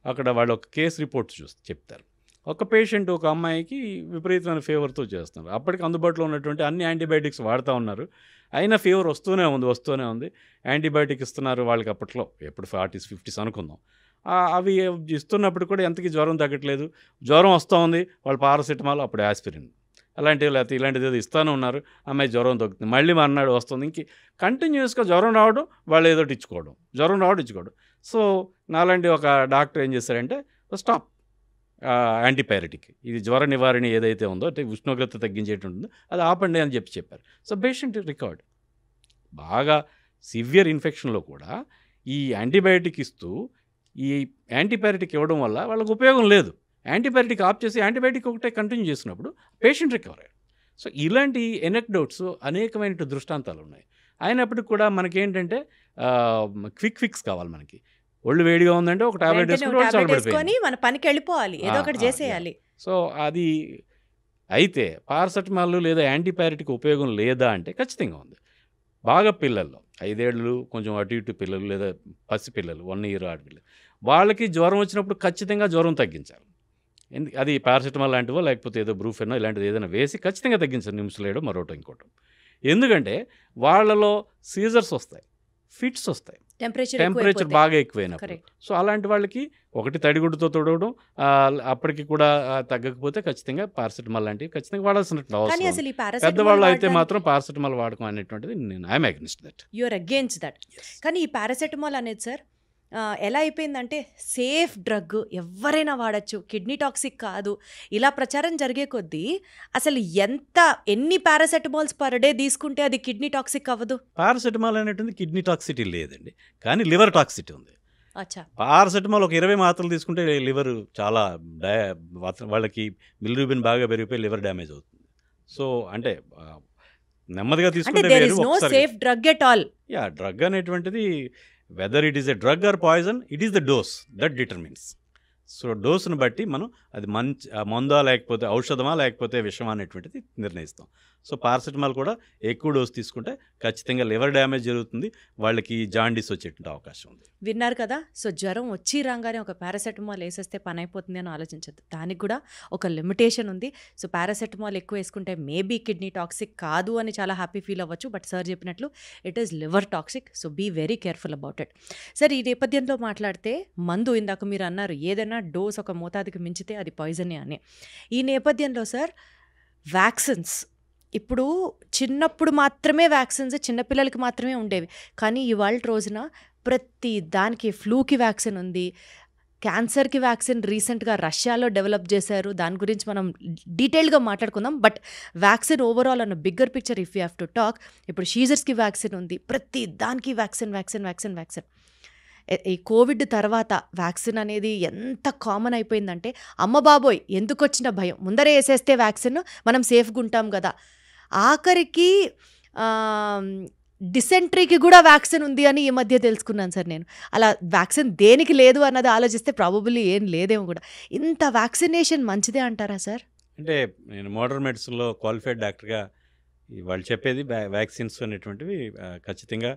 అక్కడ వాళ్ళు ఒక కేసు రిపోర్ట్ చెప్తారు. ఒక పేషెంట్, ఒక అమ్మాయికి విపరీతమైన ఫీవర్తో చేస్తున్నారు. అప్పటికి అందుబాటులో ఉన్నటువంటి అన్ని యాంటీబయాటిక్స్ వాడుతూ ఉన్నారు, అయినా ఫీవర్ వస్తూనే ఉంది. యాంటీబయాటిక్ ఇస్తున్నారు వాళ్ళకి, అప్పట్లో ఎప్పుడు 40s 50s అనుకుందాం. అవి ఇస్తున్నప్పుడు కూడా ఎంతకీ జ్వరం తగ్గట్లేదు, జ్వరం వస్తూ ఉంది, వాళ్ళు పారాసిటమాల్, అప్పుడు యాస్పిరిన్ అలాంటివి లేకపోతే ఇలాంటిది ఏదో ఇస్తూనే ఉన్నారు, అమ్మాయి జ్వరం తగ్గుతుంది, మళ్ళీ మర్నాడు వస్తుంది, ఇంక కంటిన్యూస్గా జ్వరం రావడం, వాళ్ళు ఏదో ఇచ్చుకోవడం, జ్వరం రావడం ఇచ్చుకోవడం. సో నాలాంటి ఒక డాక్టర్ ఏం చేశారంటే, స్టాప్ యాంటీపైరెటిక్, ఇది జ్వర నివారణ ఏదైతే ఉందో అంటే ఉష్ణోగ్రత తగ్గించేటుంటుందో అది ఆపండి అని చెప్పారు. So patient recovered. బాగా సివియర్ ఇన్ఫెక్షన్లో కూడా ఈ యాంటీబయాటిక్ ఇస్తూ ఈ యాంటీపైరెటిక్ ఇవ్వడం వల్ల వాళ్ళకి ఉపయోగం లేదు. యాంటీబయాటిక్ ఆఫ్ చేసి యాంటీబయాటిక్ ఒకటే కంటిన్యూ చేసినప్పుడు పేషెంట్ రికవర్ అయ్యాడు. సో ఇలాంటి ఎనెక్డోట్స్ అనేకమైన దృష్టాంతాలు ఉన్నాయి. అయినప్పటికీ కూడా మనకేంటంటే క్విక్ ఫిక్స్ కావాలి. మనకి ఒళ్ళు వేడిగా ఉందంటే ఒక టాబ్లెట్ వేసుకొని మన పనికి వెళ్ళిపోవాలి, ఏదో ఒకటి చేసేయాలి. సో అది అయితే పారాసెటమాల్ లేదా యాంటీపైరెటిక్ ఉపయోగం లేదా అంటే ఖచ్చితంగా ఉంది. బాగా పిల్లల్లో 5 ఏళ్ళు కొంచెం అటు ఇటు పిల్లలు లేదా పసిపిల్లలు 1 year ఆడపిల్లలు, వాళ్ళకి జ్వరం వచ్చినప్పుడు ఖచ్చితంగా జ్వరం తగ్గించాలి. అది పారాసిటమాల్ లాంటివో లేకపోతే ఏదో బ్రూఫెనో ఇలాంటిది ఏదైనా వేసి ఖచ్చితంగా తగ్గించాలి, నిమిషాలేయడం మరోటో ఇంకోటం. ఎందుకంటే వాళ్ళలో సీజర్స్ వస్తాయి, ఫిట్స్ వస్తాయి, టెంపరేచర్ బాగా ఎక్కువైనప్పుడు. సో అలాంటి వాళ్ళకి ఒకటి తడిగుడ్డుతో తొడవడం, అప్పటికి కూడా తగ్గకపోతే ఖచ్చితంగా పారాసిటమాల్ లాంటివి ఖచ్చితంగా వాడాల్సినట్టు అవసరం. పెద్దవాళ్ళు అయితే మాత్రం పారాసిటమాల్ వాడకం అనేటువంటిది నేను I'm against that. You're against that. కానీ ఈ పారాసిటమాల్ అనేది సార్ ఎలా అయిపోయిందంటే సేఫ్ డ్రగ్, ఎవరైనా వాడచ్చు, కిడ్నీ టాక్సిక్ కాదు, ఇలా ప్రచారం జరిగే కొద్దీ అసలు ఎన్ని పారాసెటమాల్స్ పర్ డే తీసుకుంటే అది కిడ్నీ టాక్సిక్ అవ్వదు. పారాసెటమాల్ అనేటువంటి కిడ్నీ టాక్సిటీ లేదండి, కానీ లివర్ టాక్సిటీ ఉంది. పారాసెటమాల్ ఒక 20 మాత్రలు తీసుకుంటే లివర్ చాలా వాళ్ళకి బిలిరూబిన్ బాగా పెరిగిపోయి లివర్ డ్యామేజ్ అవుతుంది. సో అంటే నెమ్మదిగా తీసుకుంటే డ్రగ్ అనేటువంటిది whether it is a drug or poison, it is the dose that determines. So డోసును బట్టి మనం అది మంచి మందా లేకపోతే ఔషధమా లేకపోతే విషమా అనేటువంటిది నిర్ణయిస్తాం. సో పారాసెటమాల్ కూడా ఎక్కువ డోసు తీసుకుంటే ఖచ్చితంగా లివర్ డ్యామేజ్ జరుగుతుంది, వాళ్ళకి జాండీస్ వచ్చేటువంటి అవకాశం ఉంది. విన్నారు కదా. సో జ్వరం వచ్చి రాగానే ఒక పారాసెటమాల్ వేసేస్తే పని అయిపోతుంది అని ఆలోచించద్దు, దానికి కూడా ఒక లిమిటేషన్ ఉంది. సో పారాసెటమాల్ ఎక్కువ వేసుకుంటే మేబీ కిడ్నీ టాక్సిక్ కాదు అని చాలా హ్యాపీ ఫీల్ అవ్వచ్చు, బట్ సార్ చెప్పినట్లు it is liver toxic. So be very careful about it. Sir ఈ నేపథ్యంలో మాట్లాడితే మందు ఇందాక మీరు అన్నారు ఏదైనా డోస్ ఒక మోతాదుకి మించితే అది పాయిజనే అని. ఈ నేపథ్యంలో సార్ వ్యాక్సిన్స్ ఇప్పుడు చిన్నప్పుడు మాత్రమే వ్యాక్సిన్స్ చిన్నపిల్లలకి మాత్రమే ఉండేవి, కానీ ఇవాళ రోజున ప్రతి దానికి ఫ్లూకి వ్యాక్సిన్ ఉంది, క్యాన్సర్కి వ్యాక్సిన్ రీసెంట్గా రష్యాలో డెవలప్ చేశారు, దాని గురించి మనం డీటెయిల్గా మాట్లాడుకుందాం. బట్ వ్యాక్సిన్ ఓవరాల్ అన్న bigger picture if you have to talk, ఇప్పుడు షీజర్స్కి వ్యాక్సిన్ ఉంది, ప్రతి దానికి వ్యాక్సిన్ వ్యాక్సిన్ వ్యాక్సిన్ వ్యాక్సిన్. ఈ కోవిడ్ తర్వాత వ్యాక్సిన్ అనేది ఎంత కామన్ అయిపోయిందంటే అమ్మ బాబోయ్ ఎందుకు వచ్చిన భయం, ముందరే వేసేస్తే వ్యాక్సిన్ మనం సేఫ్గా ఉంటాం కదా. ఆఖరికి డిసెంట్రీకి కూడా వ్యాక్సిన్ ఉంది అని ఈ మధ్య తెలుసుకున్నాను సార్ నేను. అలా వ్యాక్సిన్ దేనికి లేదు అన్నది ఆలోచిస్తే ప్రాబబుల్లీ ఏం లేదేమో కూడా. ఇంత వ్యాక్సినేషన్ మంచిదే అంటారా సార్? అంటే నేను మోడర్న్ మెడిసిన్లో క్వాలిఫైడ్ డాక్టర్గా వాళ్ళు చెప్పేది వ్యాక్సిన్స్ అనేటువంటివి ఖచ్చితంగా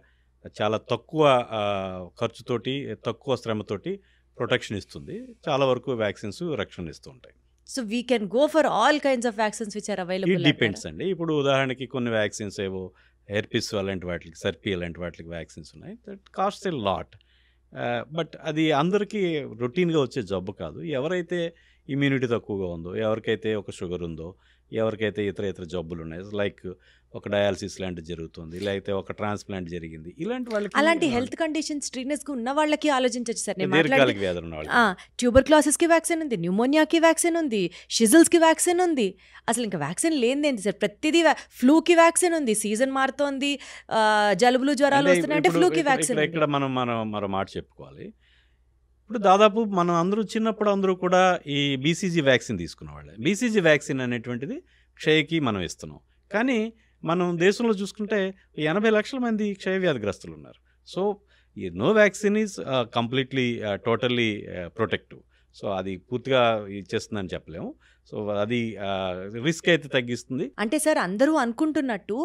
చాలా తక్కువ ఖర్చుతోటి తక్కువ శ్రమతోటి ప్రొటెక్షన్ ఇస్తుంది. చాలా వరకు వ్యాక్సిన్స్ రక్షణ ఇస్తూ ఉంటాయి. So we can go for all kinds of vaccines which are available. It depends అండి. ఇప్పుడు ఉదాహరణకి కొన్ని వ్యాక్సిన్స్ ఏవో హెర్పిస్ అలాంటి వాటికి, సర్పీ అలాంటి వాటికి వ్యాక్సిన్స్ ఉన్నాయి, that cost a lot. But అది అందరికీ రొటీన్గా వచ్చే జబ్బు కాదు. ఎవరైతే ఇమ్యూనిటీ తక్కువగా ఉందో, ఎవరికైతే ఒక షుగర్ ఉందో, ఎవరికైతే ఇతర జబ్బులు ఉన్నాయి, లైక్ ఒక డయాలసిస్ లాంటిది జరుగుతుంది, లేకపోతే ఒక ట్రాన్స్ప్లాంట్ జరిగింది, ఇలాంటి వాళ్ళకి అలాంటి హెల్త్ కండిషన్ స్ట్రీనెస్గా ఉన్న వాళ్ళకి ఆలోచించవచ్చు సార్. దీర్ఘకాలిక వ్యాధులు ఉన్న వాళ్ళకి ట్యూబర్ క్లాసెస్కి వ్యాక్సిన్ ఉంది, న్యూమోనియాకి వ్యాక్సిన్ ఉంది, షిజిల్స్కి వ్యాక్సిన్ ఉంది. అసలు ఇంకా వ్యాక్సిన్ లేనిదేంటి సార్? ప్రతిదీ ఫ్లూకి వ్యాక్సిన్ ఉంది, సీజన్ మారుతోంది, జలుబులు జ్వరాలు వస్తున్నాయంటే ఫ్లూకి వ్యాక్సిన్. ఇక్కడ మనం మరో మాట చెప్పుకోవాలి. ఇప్పుడు దాదాపు మనం అందరూ చిన్నప్పుడు అందరూ కూడా ఈ బీసీజీ వ్యాక్సిన్ తీసుకునేవాళ్ళే. బీసీజీ వ్యాక్సిన్ అనేటువంటిది క్షయకి మనం ఇస్తున్నాం, కానీ మనం దేశంలో చూసుకుంటే 80 లక్షల మంది క్షయ వ్యాధిగ్రస్తులు ఉన్నారు. సో ఈ no vaccine is completely totally protective. So అది పూర్తిగా ఇచ్చేస్తుందని చెప్పలేము. సో అది రిస్క్ అయితే తగ్గిస్తుంది. అంటే సార్ అందరూ అనుకుంటున్నట్టు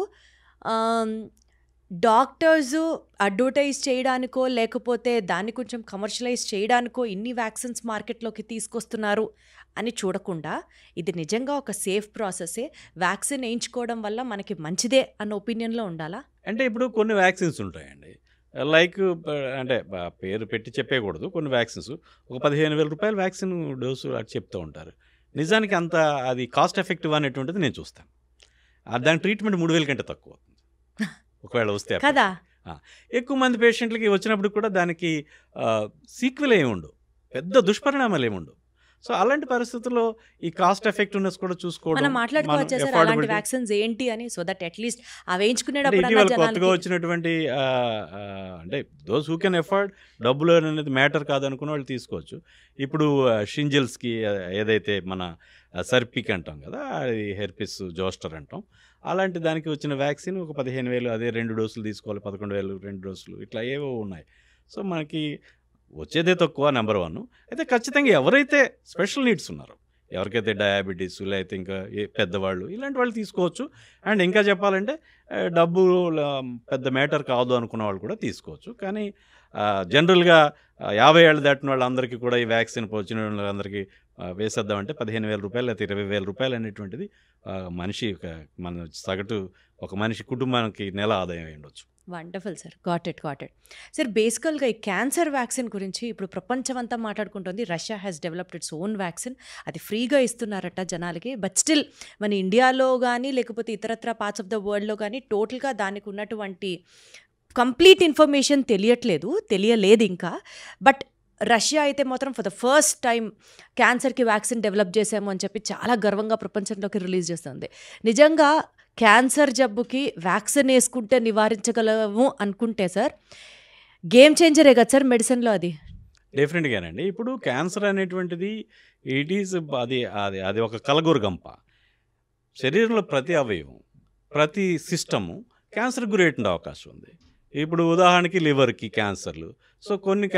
డాక్టర్స్ అడ్వర్టైజ్ చేయడానికో లేకపోతే దాన్ని కొంచెం కమర్షియలైజ్ చేయడానికో ఇన్ని వ్యాక్సిన్స్ మార్కెట్లోకి తీసుకొస్తున్నారు అని చూడకుండా ఇది నిజంగా ఒక సేఫ్ ప్రాసెసే, వ్యాక్సిన్ వేయించుకోవడం వల్ల మనకి మంచిదే అన్న ఒపీనియన్లో ఉండాలా? అంటే ఇప్పుడు కొన్ని వ్యాక్సిన్స్ ఉంటాయండి, లైక్ అంటే పేరు పెట్టి చెప్పేయకూడదు, కొన్ని వ్యాక్సిన్స్ ఒక 15,000 రూపాయల వ్యాక్సిన్ డోసు అది చెప్తూ ఉంటారు. నిజానికి అంత అది కాస్ట్ ఎఫెక్టివ్ అనేటువంటిది నేను చూస్తాను. దాని ట్రీట్మెంట్ 3,000 కంటే తక్కువ అవుతుంది ఒకవేళ వస్తే కదా. ఎక్కువ మంది పేషెంట్లకి వచ్చినప్పుడు కూడా దానికి సీక్వెల్ ఏమి ఉండవు, పెద్ద దుష్పరిణామాలు ఏమి ఉండవు. సో అలాంటి పరిస్థితుల్లో ఈ కాస్ట్ ఎఫెక్టివ్నెస్ కూడా చూసుకోవడం, మనం మాట్లాడుకోవచ్చు సార్ అలాంటి వ్యాక్సిన్స్ ఏంటి అని, సో దట్ అట్లీస్ట్ అవి వేయించుకునేటప్పుడు కొత్తగా వచ్చినటువంటి అంటే దోస్ హూ కెన్ ఎఫర్డ్, డబ్బులు అనేది మ్యాటర్ కాదనుకున్న వాళ్ళు తీసుకోవచ్చు. ఇప్పుడు షింజిల్స్కి ఏదైతే మన సర్పిక్ అంటాం కదా, అది హెర్పిస్ జోస్టర్ అంటాం, అలాంటి దానికి వచ్చిన వ్యాక్సిన్ ఒక 15,000, అదే 2 డోసులు తీసుకోవాలి, 11,000 2 డోసులు, ఇట్లా ఏవో ఉన్నాయి. సో మనకి వచ్చేదే తక్కువ, నెంబర్ 1. అయితే ఖచ్చితంగా ఎవరైతే స్పెషల్ నీడ్స్ ఉన్నారో, ఎవరికైతే డయాబెటీస్ లేకపోతే ఇంకా పెద్దవాళ్ళు, ఇలాంటి వాళ్ళు తీసుకోవచ్చు. అండ్ ఇంకా చెప్పాలంటే డబ్బు పెద్ద మ్యాటర్ కాదు అనుకున్న వాళ్ళు కూడా తీసుకోవచ్చు. కానీ జనరల్గా 50 ఏళ్ళు దాటిన వాళ్ళందరికీ కూడా ఈ వ్యాక్సిన్ వచ్చిన వాళ్ళందరికీ వేసేద్దామంటే 15,000 రూపాయలు లేకపోతే 20,000 రూపాయలు అనేటువంటిది మనిషి మన సగటు ఒక మనిషి కుటుంబానికి నెల ఆదాయం అయి ఉండొచ్చు. Wonderful sir, got it sir. బేసికల్గా ఈ క్యాన్సర్ వ్యాక్సిన్ గురించి ఇప్పుడు ప్రపంచం అంతా మాట్లాడుకుంటుంది. Russia has developed its own vaccine, అది ఫ్రీగా ఇస్తున్నారట జనాలకి. బట్ స్టిల్ మన ఇండియాలో కానీ లేకపోతే ఇతరత్ర పార్ట్స్ ఆఫ్ ద వరల్డ్లో కానీ టోటల్గా దానికి ఉన్నటువంటి కంప్లీట్ ఇన్ఫర్మేషన్ తెలియలేదు ఇంకా. బట్ రష్యా అయితే మాత్రం ఫర్ ద ఫస్ట్ టైం క్యాన్సర్కి వ్యాక్సిన్ డెవలప్ చేసాము అని చెప్పి చాలా గర్వంగా ప్రపంచంలోకి రిలీజ్ చేస్తుంది. నిజంగా క్యాన్సర్ జబ్బుకి వ్యాక్సిన్ వేసుకుంటే నివారించగలము అనుకుంటే సార్ గేమ్ చేంజరే కదా సార్ మెడిసిన్లో. అది డెఫినెట్గానండి. ఇప్పుడు క్యాన్సర్ అనేటువంటిది ఇట్ ఈజ్ అది ఒక కలగూరు గంప. శరీరంలో ప్రతి అవయవం, ప్రతి సిస్టము క్యాన్సర్ గురేటువంటి అవకాశం ఉంది. ఇప్పుడు ఉదాహరణకి లివర్కి క్యాన్సర్లు. సో కొన్ని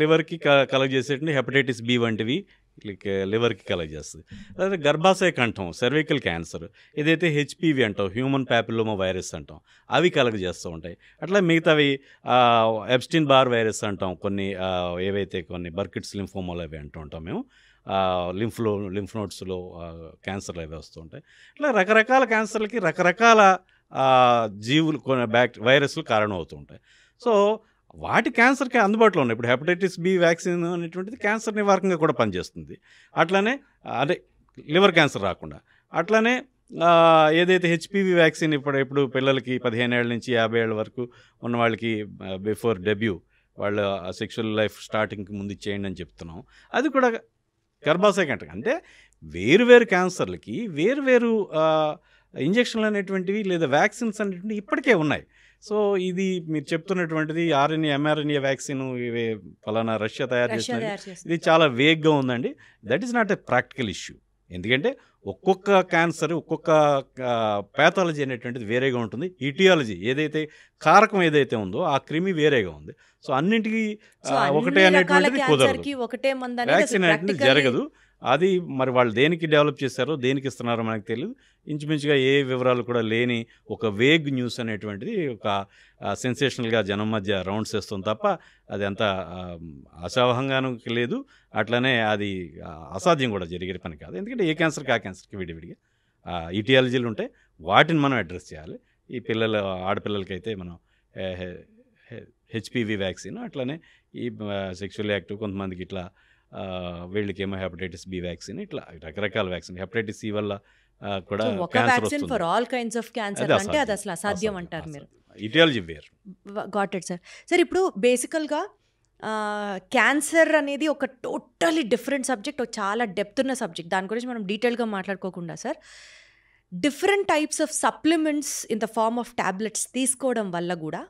లివర్కి కలెక్ట్ చేసేటువంటి హెపటైటిస్ బి వంటివి లివర్కి కలెక్ట్ చేస్తుంది. అదే గర్భాశయ కంఠం సర్వైకల్ క్యాన్సర్, ఏదైతే హెచ్పివి అంటాం, హ్యూమన్ ప్యాపిలోమా వైరస్ అంటాం, అవి కలెక్ట్ చేస్తూ ఉంటాయి. అట్లా మిగతావి ఎబ్స్టిన్ బార్ వైరస్ అంటాం, కొన్ని ఏవైతే కొన్ని బర్కిట్స్ లింఫోమాలు అవి అంటూ ఉంటాం మేము, లింఫ్ నోడ్స్లో క్యాన్సర్లు అవి వస్తూ ఉంటాయి. ఇట్లా రకరకాల క్యాన్సర్లకి రకరకాల జీవులు కొన్ని వైరస్లు కారణం అవుతూ ఉంటాయి. సో వాటి క్యాన్సర్కి అందుబాటులో ఉన్నాయి. ఇప్పుడు హెపటైటిస్ బి వ్యాక్సిన్ అనేటువంటిది క్యాన్సర్ నివారకంగా కూడా పనిచేస్తుంది. అట్లానే అదే లివర్ క్యాన్సర్ రాకుండా. అట్లానే ఏదైతే హెచ్పివి వ్యాక్సిన్ ఇప్పుడు పిల్లలకి 15 ఏళ్ళ నుంచి 50 ఏళ్ళ వరకు ఉన్న వాళ్ళకి బిఫోర్ డెబ్యూ వాళ్ళ సెక్షువల్ లైఫ్ స్టార్టింగ్కి ముందు ఇచ్చేయండి అని చెప్తున్నాం. అది కూడా గర్భాశయ కంటే అంటే వేరు క్యాన్సర్లకి వేరు ఇంజక్షన్లు అనేటువంటివి లేదా వ్యాక్సిన్స్ అనేటువంటివి ఇప్పటికే ఉన్నాయి. సో ఇది మీరు చెప్తున్నటువంటిది ఆర్ఎన్ఏ ఎంఆర్ఎన్ఏ వ్యాక్సిన్ ఇవి ఫలానా రష్యా తయారు చేసినది, ఇది చాలా వేగ్గా ఉందండి. That is not a practical issue. ఎందుకంటే ఒక్కొక్క క్యాన్సర్ ఒక్కొక్క ప్యాథాలజీ అనేటువంటిది వేరేగా ఉంటుంది. ఇటియాలజీ ఏదైతే కారకం ఏదైతే ఉందో ఆ క్రిమి వేరేగా ఉంది. సో అన్నింటికి ఒకటే అనేటువంటిది కుదరదు, వ్యాక్సిన్ అనేటువంటిది జరగదు. అది మరి వాళ్ళు దేనికి డెవలప్ చేశారో దేనికి ఇస్తున్నారో మనకు తెలియదు. ఇంచుమించుగా ఏ వివరాలు కూడా లేని ఒక వేగ్ న్యూస్ అనేటువంటిది ఒక సెన్సేషనల్గా జనం మధ్య రౌండ్స్ వేస్తుంది తప్ప అది అంత అసహంగాను లేదు. అట్లనే అది అసాధ్యం కూడా జరిగే పని కాదు. ఎందుకంటే ఏ క్యాన్సర్కి ఆ క్యాన్సర్కి విడివిడిగా ఇటియాలజీలు ఉంటాయి, వాటిని మనం అడ్రస్ చేయాలి. ఈ ఆడపిల్లలకైతే మనం హెచ్పివి వ్యాక్సిన్, అట్లనే ఈ సెక్షువల్ యాక్టివ్ కొంతమందికి ఇట్లా వీళ్ళకేమో హెపటైటిస్ బి వ్యాక్సిన్, ఇట్లా రకరకాల వ్యాక్సిన్. హెపటైటిస్ సి వల్ల కూడా క్యాన్సర్ వస్తుంది. For all kinds of cancer అంటే అది అసలు అసాధ్యం అంటారు మీరు. ఇటియాలజీ వేరు. Got it sir. సార్ ఇప్పుడు బేసికల్గా క్యాన్సర్ అనేది ఒక టోటలీ డిఫరెంట్ సబ్జెక్ట్, చాలా డెప్త్ ఉన్న సబ్జెక్ట్. దాని గురించి మనం డీటెయిల్గా మాట్లాడుకోకుండా sir, different types of supplements in the form of tablets తీసుకోవడం వల్ల కూడా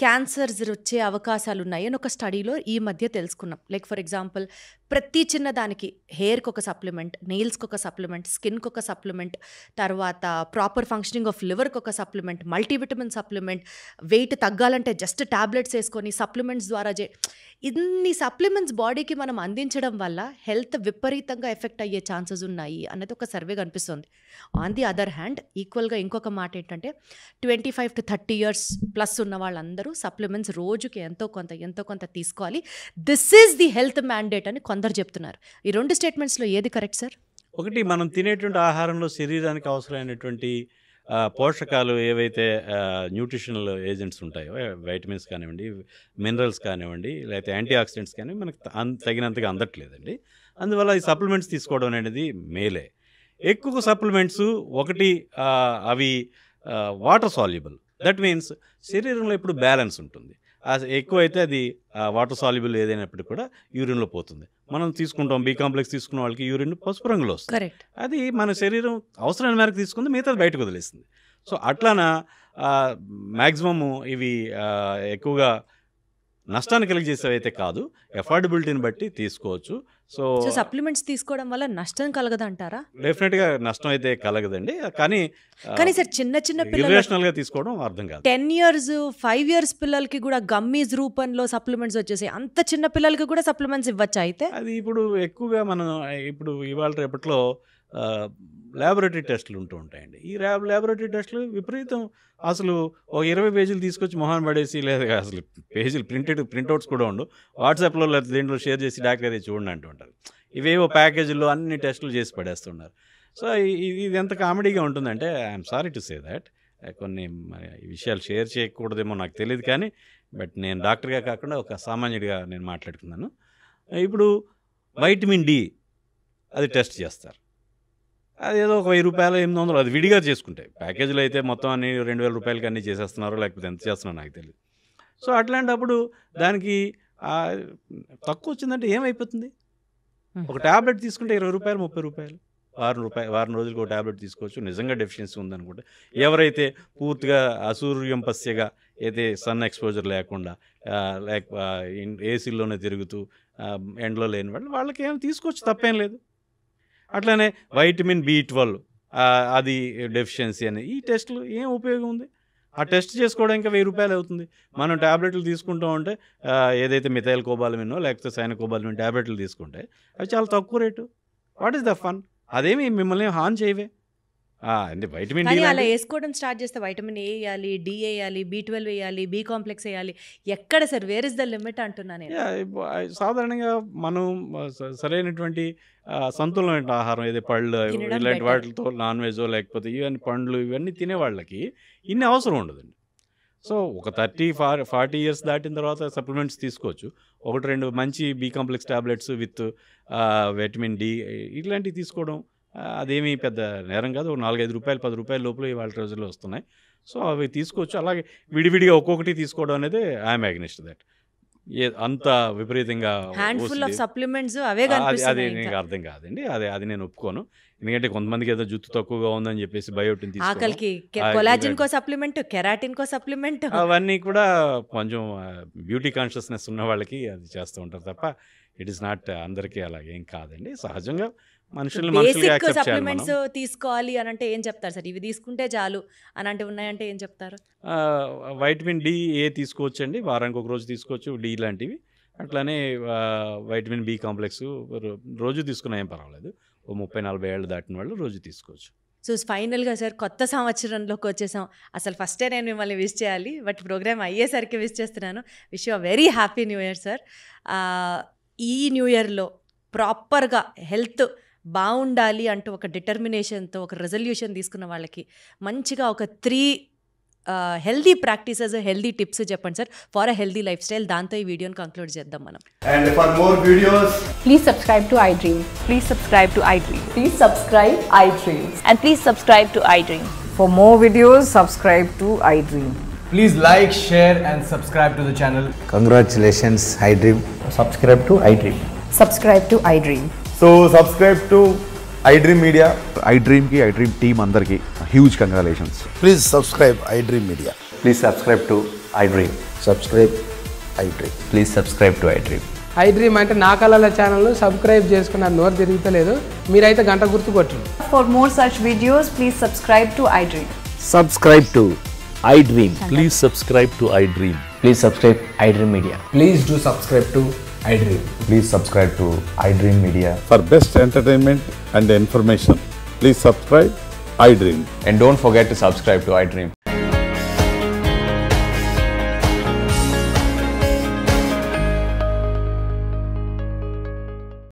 క్యాన్సర్స్ వచ్చే అవకాశాలు ఉన్నాయి అని ఒక స్టడీలో ఈ మధ్య తెలుసుకున్నాం. లైక్ ఫర్ ఎగ్జాంపుల్ ప్రతి చిన్న దానికి హెయిర్కి ఒక సప్లిమెంట్, నెయిల్స్కి ఒక సప్లిమెంట్, స్కిన్కి ఒక సప్లిమెంట్, తర్వాత ప్రాపర్ ఫంక్షనింగ్ ఆఫ్ లివర్కి ఒక సప్లిమెంట్, మల్టీవిటమిన్ సప్లిమెంట్, వెయిట్ తగ్గాలంటే జస్ట్ ట్యాబ్లెట్స్ వేసుకొని సప్లిమెంట్స్ ద్వారా ఇన్ని సప్లిమెంట్స్ బాడీకి మనం అందించడం వల్ల హెల్త్ విపరీతంగా ఎఫెక్ట్ అయ్యే ఛాన్సెస్ ఉన్నాయి అనేది ఒక సర్వే కనిపిస్తుంది. ఆన్ ది అదర్ హ్యాండ్ ఈక్వల్గా ఇంకొక మాట ఏంటంటే 25 to 30 years ప్లస్ ఉన్న వాళ్ళందరూ సప్లిమెంట్స్ రోజుకి ఎంతో కొంత తీసుకోవాలి. This is the health mandate అని కొందరు చెప్తున్నారు. ఈ రెండు స్టేట్మెంట్స్లో ఏది కరెక్ట్ సార్? ఒకటి, మనం తినేటువంటి ఆహారంలో శరీరానికి అవసరమైనటువంటి పోషకాలు ఏవైతే న్యూట్రిషనల్ ఏజెంట్స్ ఉంటాయో, వైటమిన్స్ కానివ్వండి, మినరల్స్ కానివ్వండి, లేకపోతే యాంటీ ఆక్సిడెంట్స్ కానివ్వండి, మనకు తగినంతగా అందట్లేదండి. అందువల్ల ఈ సప్లిమెంట్స్ తీసుకోవడం అనేది మేలే. ఎక్కువ సప్లిమెంట్స్ ఒకటి అవి వాటర్ సాల్యుబుల్. దట్ మీన్స్ శరీరంలో ఇప్పుడు బ్యాలెన్స్ ఉంటుంది. ఎక్కువైతే అది వాటర్ సాల్యుబుల్ ఏదైనప్పటికీ కూడా యూరిన్లో పోతుంది. మనం తీసుకుంటాం బి కాంప్లెక్స్ తీసుకున్న వాళ్ళకి యూరిన్ పసుపు రంగులో వస్తుంది. అది మన శరీరం అవసరమైన మేరకు తీసుకుంది, మిగతాది బయటకు వదిలేస్తుంది. సో అట్లానా మ్యాక్సిమము ఇవి ఎక్కువగా నష్టాన్ని కలిగజేసేవి అయితే కాదు, ఎఫోర్డబిలిటీని బట్టి తీసుకోవచ్చు. సో సప్లిమెంట్స్ తీసుకోవడం వల్ల నష్టం కలగదంటారా? డెఫినెట్గా నష్టం అయితే కలగదండి. కానీ సార్ చిన్న పిల్లలుగా తీసుకోవడం అర్థం కాదు. 10 years 5 years పిల్లలకి కూడా గమ్మీస్ రూపంలో సప్లిమెంట్స్ వచ్చేసాయి. అంత చిన్న పిల్లలకి కూడా సప్లిమెంట్స్ ఇవ్వచ్చు. అయితే అది ఇప్పుడు ఎక్కువగా మనం ఇప్పుడు ఇవాళ రేపట్లో ల్యాబొరేటరీ టెస్టులు ఉంటూ ఉంటాయండి. ఈ ల్యాబొరేటరీ టెస్టులు విపరీతం. అసలు ఒక 20 పేజీలు తీసుకొచ్చి మొహాన్ పడేసి, లేదా అసలు పేజీలు ప్రింట్అవుట్స్ కూడా ఉండు, వాట్సాప్లో లేదా దేంట్లో షేర్ చేసి డాక్టర్ చూడండి అంటూ ఉంటారు. ఇవేవో ప్యాకేజీల్లో అన్ని టెస్టులు చేసి పడేస్తున్నారు. సో ఇది ఎంత కామెడీగా ఉంటుందంటే I'm sorry to say that. కొన్ని విషయాలు షేర్ చేయకూడదేమో నాకు తెలియదు, కానీ బట్ నేను డాక్టర్గా కాకుండా ఒక సామాన్యుడిగా నేను మాట్లాడుతున్నాను. ఇప్పుడు వైటమిన్ డి అది టెస్ట్ చేస్తారు. అదేదో ఒక 1000 రూపాయలు 800 అది విడిగా చేసుకుంటాయి. ప్యాకేజీలో అయితే మొత్తం అన్ని 2000 రూపాయలకి అన్నీ చేసేస్తున్నారు, లేకపోతే ఎంత చేస్తున్నారో నాకు తెలియదు. సో అట్లాంటప్పుడు దానికి తక్కువ వచ్చిందంటే ఏమైపోతుంది? ఒక ట్యాబ్లెట్ తీసుకుంటే 20 రూపాయలు 30 రూపాయలు, వారం రోజులకు ఒక ట్యాబ్లెట్ తీసుకోవచ్చు. నిజంగా డెఫిషియన్సీ ఉందనుకుంటే, ఎవరైతే పూర్తిగా అసూర్యం పస్యగా అయితే సన్ ఎక్స్పోజర్ లేకుండా ఏసీల్లోనే తిరుగుతూ ఎండలో లేని వాళ్ళకి ఏం తీసుకోవచ్చు, తప్పేం లేదు. అట్లనే వైటమిన్ B12 అది డెఫిషియన్సీ అని ఈ టెస్టులు ఏం ఉపయోగం ఉంది? ఆ టెస్ట్ చేసుకోవడం ఇంకా 1000 రూపాయలు అవుతుంది. మనం ట్యాబ్లెట్లు తీసుకుంటూ ఉంటే ఏదైతే మిథైల్ కోబాలమినో లేకపోతే సైనకోబాలమిన్ ట్యాబ్లెట్లు తీసుకుంటే అవి చాలా తక్కువ rate. What is the fun? అదేమి మిమ్మల్ని హాన్ చేయవే. అంటే వైటమిన్ డి కానీ అలా వేసుకోవడం స్టార్ట్ చేస్తే వైటమిన్ ఏ వేయాలి, డి వేయాలి, B12 వేయాలి, బి కాంప్లెక్స్ వేయాలి. ఎక్కడ sir where is the limit అంటున్నా నేను. సాధారణంగా మనం సరైనటువంటి సంతులమైన ఆహారం ఏదో పళ్ళు తినడం ఇలాంటి better. వాటితో నాన్ వెజో లేకపోతే ఇవన్నీ పండ్లు ఇవన్నీ తినే వాళ్ళకి ఇన్ని అవసరం ఉండదండి. సో ఒక 30-40 ఇయర్స్ దాటిన తర్వాత సప్లిమెంట్స్ తీసుకోవచ్చు. 1-2 మంచి B complex tablets with vitamin D ఇట్లాంటివి తీసుకోవడం అదేమీ పెద్ద నేరం కాదు. ఒక 4-5 రూపాయలు 10 రూపాయల లోపల ఇవాళ రోజుల్లో వస్తున్నాయి. సో అవి తీసుకోవచ్చు. అలాగే విడివిడిగా ఒక్కొక్కటి తీసుకోవడం అనేది ఐఎమ్ అగెనిస్ట్ దట్. అంత విపరీతంగా హ్యాండ్ఫుల్ ఆఫ్ సప్లిమెంట్స్ అవే అది కనిపిస్తున్నాయి నీకు ఇంకా. అర్థం కాదండి. అది నేను ఒప్పుకోను. ఎందుకంటే కొంతమందికి ఏదో జుత్తు తక్కువగా ఉందని చెప్పేసి బయోటిన్ తీసుకోవడం ఆకలికి ఆ, కొలాజిన్ ఇలాంటి- కో సప్లిమెంట్, కెరాటిన్ కో సప్లిమెంట్. అవన్నీ కూడా కొంచెం బ్యూటీ కాన్షియస్నెస్ ఉన్న వాళ్ళకి అది చేస్తూ ఉంటారు తప్ప ఇట్ ఈస్ నాట్ అందరికీ అలాగేం కాదండి. సహజంగా మనుషుల్ని బేసిక్ యాక్సెప్ట్ చేయాలి సప్లిమెంట్స్ మనం. తీసుకోవాలి అని అంటే ఏం చెప్తారు సార్? ఇవి తీసుకుంటే చాలు అని అంటే ఉన్నాయంటే ఏం చెప్తారు? వైటమిన్ డి ఏ తీసుకోవచ్చండి, వారానికి ఒక రోజు తీసుకోవచ్చు డి లాంటివి. అట్లానే వైటమిన్ బి కాంప్లెక్స్ రోజు తీసుకున్నా ఏం పర్వాలేదు. ఓ 30-40 ఏళ్ళు దాటిన వాళ్ళు రోజు తీసుకోవచ్చు. సో ఫైనల్గా సార్ కొత్త సంవత్సరంలోకి వచ్చేసాం. అసలు ఫస్టే నేను మిమ్మల్ని విష్ చేయాలి, బట్ ప్రోగ్రామ్ అయ్యేసరికి విష్ చేస్తున్నాను. Wish you very happy new year sir. ఈ న్యూ ఇయర్లో ప్రాపర్గా హెల్త్ బాగుండాలి అంటూ ఒక డిటర్మినేషన్తో ఒక రెజల్యూషన్ తీసుకున్న వాళ్ళకి మంచిగా ఒక 3 హెల్దీ ప్రాక్టీసెస్, హెల్దీ టిప్స్ చెప్పండి sir for a healthy life style. దాంతో ఈ వీడియోని కంక్లూడ్ చేద్దాం మనం. And for more videos, Please subscribe to iDream. Please subscribe to iDream. Please subscribe iDream. And please subscribe to iDream. For more videos, subscribe to iDream. please like, share, and subscribe to the channel. Congratulations, iDream. Subscribe to iDream. Subscribe to iDream. So subscribe to iDream Media. iDream ki iDream team andarki huge congratulations. Please subscribe iDream Media. Please subscribe to iDream. Subscribe iDream. Please subscribe to iDream. iDream అంటే నా కళల channel subscribe చేసుకున్న నోరు తిరుగుతలేదు, మీరైతే గంట గుర్తు కొట్టండి. For more such videos, please subscribe to iDream. Subscribe to iDream. Please subscribe to iDream. Please subscribe iDream Media. Please do subscribe to iDream. Please subscribe to iDream Media. For best entertainment and information, please subscribe iDream. And don't forget to subscribe to iDream.